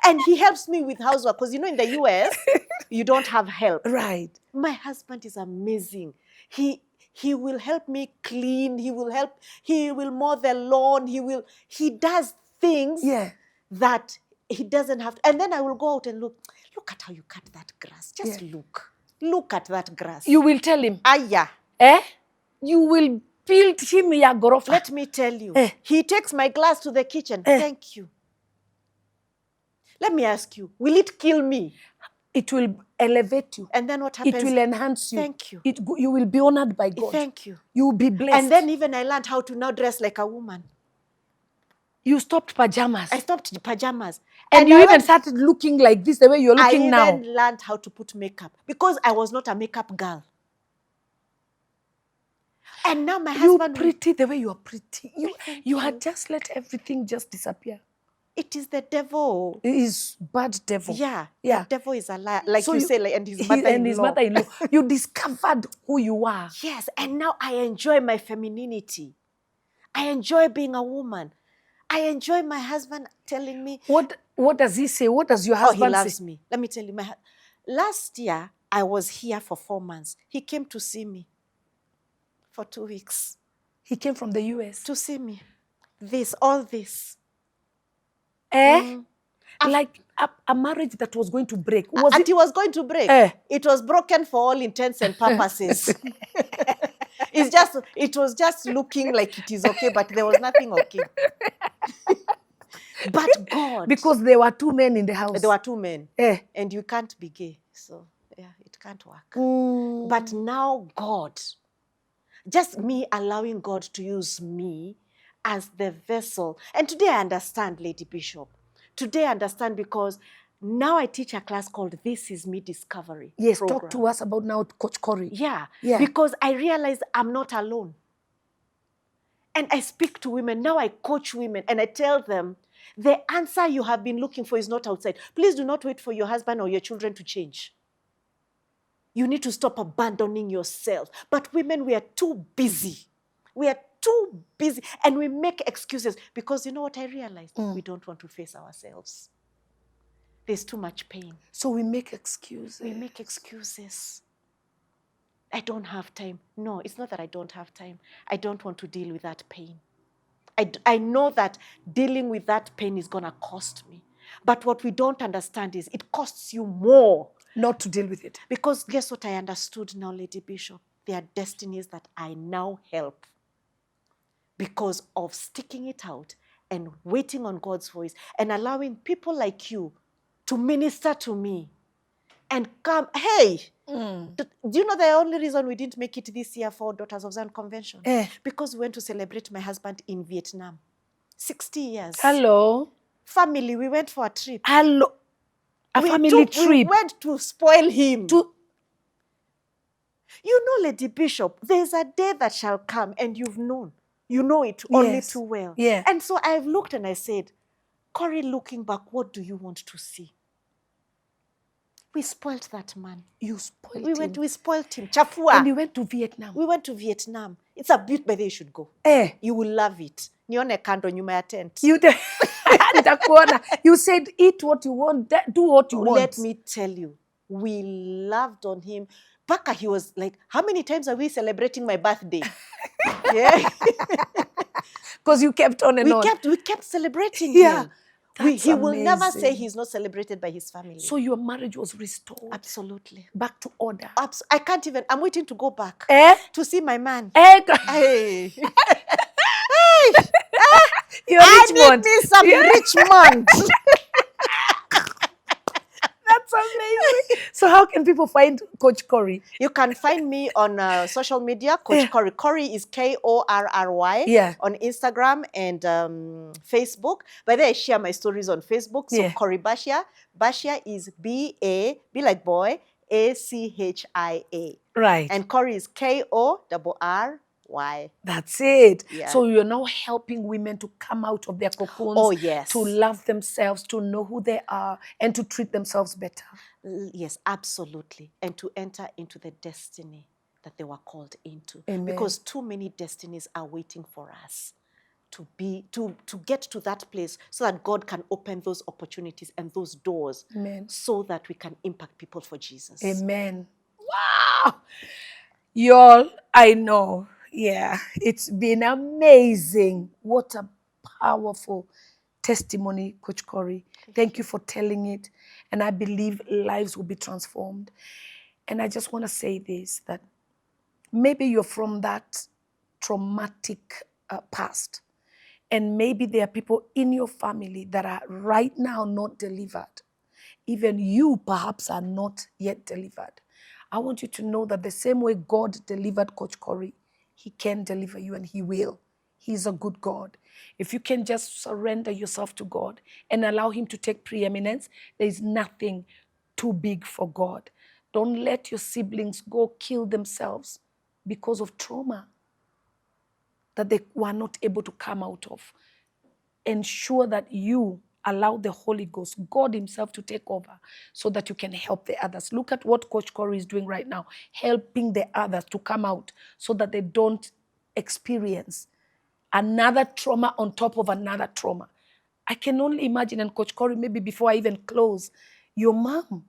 And he helps me with housework, because you know in the US, you don't have help. Right. My husband is amazing. He will help me clean. He will mow the lawn. He does things that he doesn't have to. And then I will go out and look at how you cut that grass. Just look at that grass. You will tell him. Aya. You will build him ya gorofa. Let me tell you. He takes my glass to the kitchen. Thank you. Let me ask you, will it kill me? It will elevate you. And then what happens? It will enhance you. Thank you. You will be honored by God. Thank you. You will be blessed. And then even I learned how to now dress like a woman. You stopped pajamas. I stopped pajamas. And you even started looking like this, the way you're looking now. I even learned how to put makeup, because I was not a makeup girl. And now my husband... You're pretty the way you are pretty. You had just let everything just disappear. It is the devil. It is bad devil. Yeah. The devil is a liar. Like so and his mother-in-law. You discovered who you are. Yes. And now I enjoy my femininity. I enjoy being a woman. I enjoy my husband telling me... What does he say? What does your husband say? He loves me. Let me tell you. Last year, I was here for 4 months. He came to see me for 2 weeks. He came from the US? To see me. All this. Like a marriage that was going to break. It was going to break. It was broken for all intents and purposes. It was just looking like it is okay, but there was nothing okay. But God. Because there were 2 men in the house. There were 2 men. And you can't be gay. So, it can't work. But now God, just me allowing God to use me as the vessel. And today I understand, Lady Bishop. Today I understand, because now I teach a class called This Is Me Discovery. Yes, program. Talk to us about now Coach Korry. Yeah, because I realize I'm not alone. And I speak to women. Now I coach women and I tell them, the answer you have been looking for is not outside. Please do not wait for your husband or your children to change. You need to stop abandoning yourself. But women, we are too busy. We are too busy. And we make excuses. Because you know what I realized? We don't want to face ourselves. There's too much pain. So we make excuses. We make excuses. I don't have time. No, it's not that I don't have time. I don't want to deal with that pain. I know that dealing with that pain is going to cost me. But what we don't understand is it costs you more not to deal with it. Because guess what I understood now, Lady Bishop? There are destinies that I now help because of sticking it out and waiting on God's voice and allowing people like you to minister to me and come, hey, do you know the only reason we didn't make it this year for Daughters of Zion Convention? Because we went to celebrate my husband in Vietnam. 60 years. Hello. Family, we went for a trip. A family trip. We went to spoil him. You know, Lady Bishop, there's a day that shall come, and you've known. You know it only too well. Yeah. And so I've looked and I said, Korry, looking back, what do you want to see? We spoiled that man. You spoiled him. We spoiled him. Chafua. And you went to Vietnam. We went to Vietnam. It's a beaut, by the way, you should go. You will love it. Nione kando nyuma ya tent. You said, eat what you want, do what you want. Let me tell you, we loved on him. Baka, he was like, how many times are we celebrating my birthday? Yeah. Because you kept on and on. We kept celebrating him. He will never say he's not celebrated by his family. So your marriage was restored. Absolutely. Back to order. I can't even, I'm waiting to go back to see my man. Hey. I need me some Richmond. That's amazing. So how can people find Coach Korry? You can find me on social media, Coach Korry. Korry is Korry on Instagram and Facebook. By the way, I share my stories on Facebook. So Korry Bashia. Bashia is B-A, B like boy, A-C-H-I-A. Right. And Korry is K-O-R-R-Y. That's it. Yeah. So you're now helping women to come out of their cocoons. Oh, yes. To love themselves, to know who they are, and to treat themselves better. Yes, absolutely. And to enter into the destiny that they were called into. Amen. Because too many destinies are waiting for us to get to that place so that God can open those opportunities and those doors. Amen. So that we can impact people for Jesus. Amen. Wow. Y'all, I know. Yeah, it's been amazing. What a powerful testimony, Coach Korry. Thank you for telling it. And I believe lives will be transformed. And I just want to say this, that maybe you're from that traumatic past. And maybe there are people in your family that are right now not delivered. Even you perhaps are not yet delivered. I want you to know that the same way God delivered Coach Korry, he can deliver you, and he will. He's a good God. If you can just surrender yourself to God and allow him to take preeminence, there is nothing too big for God. Don't let your siblings go kill themselves because of trauma that they were not able to come out of. Ensure that you allow the Holy Ghost, God himself, to take over so that you can help the others. Look at what Coach Korry is doing right now, helping the others to come out so that they don't experience another trauma on top of another trauma. I can only imagine, and Coach Korry, maybe before I even close, your mom,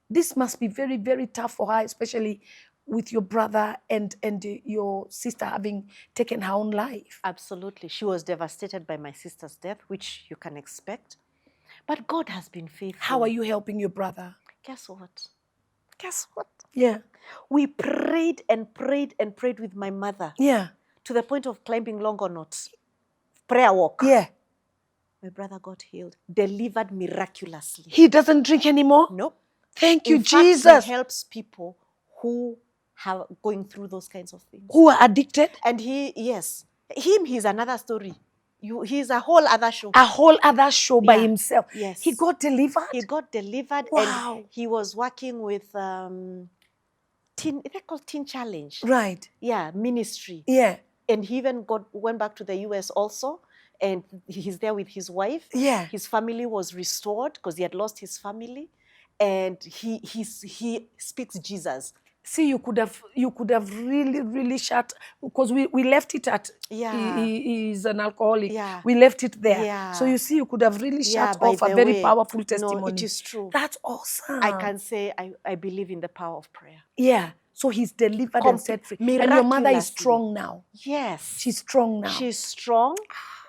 this must be very, very tough for her, especially with your brother and your sister having taken her own life. Absolutely. She was devastated by my sister's death, which you can expect. But God has been faithful. How are you helping your brother? Guess what? Yeah. We prayed and prayed and prayed with my mother. Yeah. To the point of climbing Longonot. Prayer walk. Yeah. My brother got healed, delivered miraculously. He doesn't drink anymore? Nope. Thank you, In fact, Jesus. He helps people who are going through those kinds of things. Who are addicted? And he's another story. He's a whole other show. A whole other show by himself. Yes. He got delivered? He got delivered. Wow. And he was working with they're called Teen Challenge. Right. Yeah, ministry. Yeah. And he even went back to the US also. And he's there with his wife. Yeah. His family was restored because he had lost his family. And he speaks Jesus. See, you could have really, really shut, because we left it at, he's an alcoholic. Yeah. We left it there. Yeah. So you see, you could have really shut off a very powerful testimony. No, it is true. That's awesome. I can say I believe in the power of prayer. Yeah. So he's delivered and set free. And your mother is strong now. Yes. She's strong now. She's strong.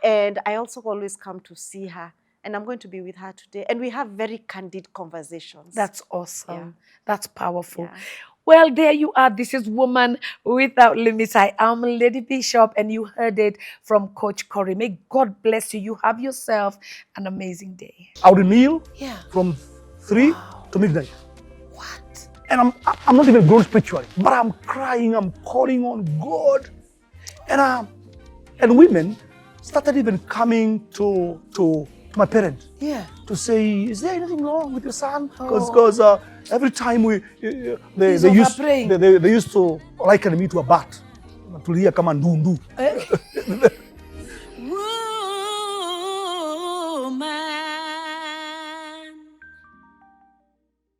And I also always come to see her. And I'm going to be with her today. And we have very candid conversations. That's awesome. Yeah. That's powerful. Yeah. Well, there you are. This is Woman Without Limits. I am Lady Bishop, and you heard it from Coach Korry. May God bless you. You have yourself an amazing day. I would kneel from 3 to midnight. What? And I'm not even grown spiritually, but I'm crying, I'm calling on God. And women started even coming to to my parent. Yeah. To say, is there anything wrong with your son? Oh. Because every time they used to liken me to a bat. Tulia kama ndundu.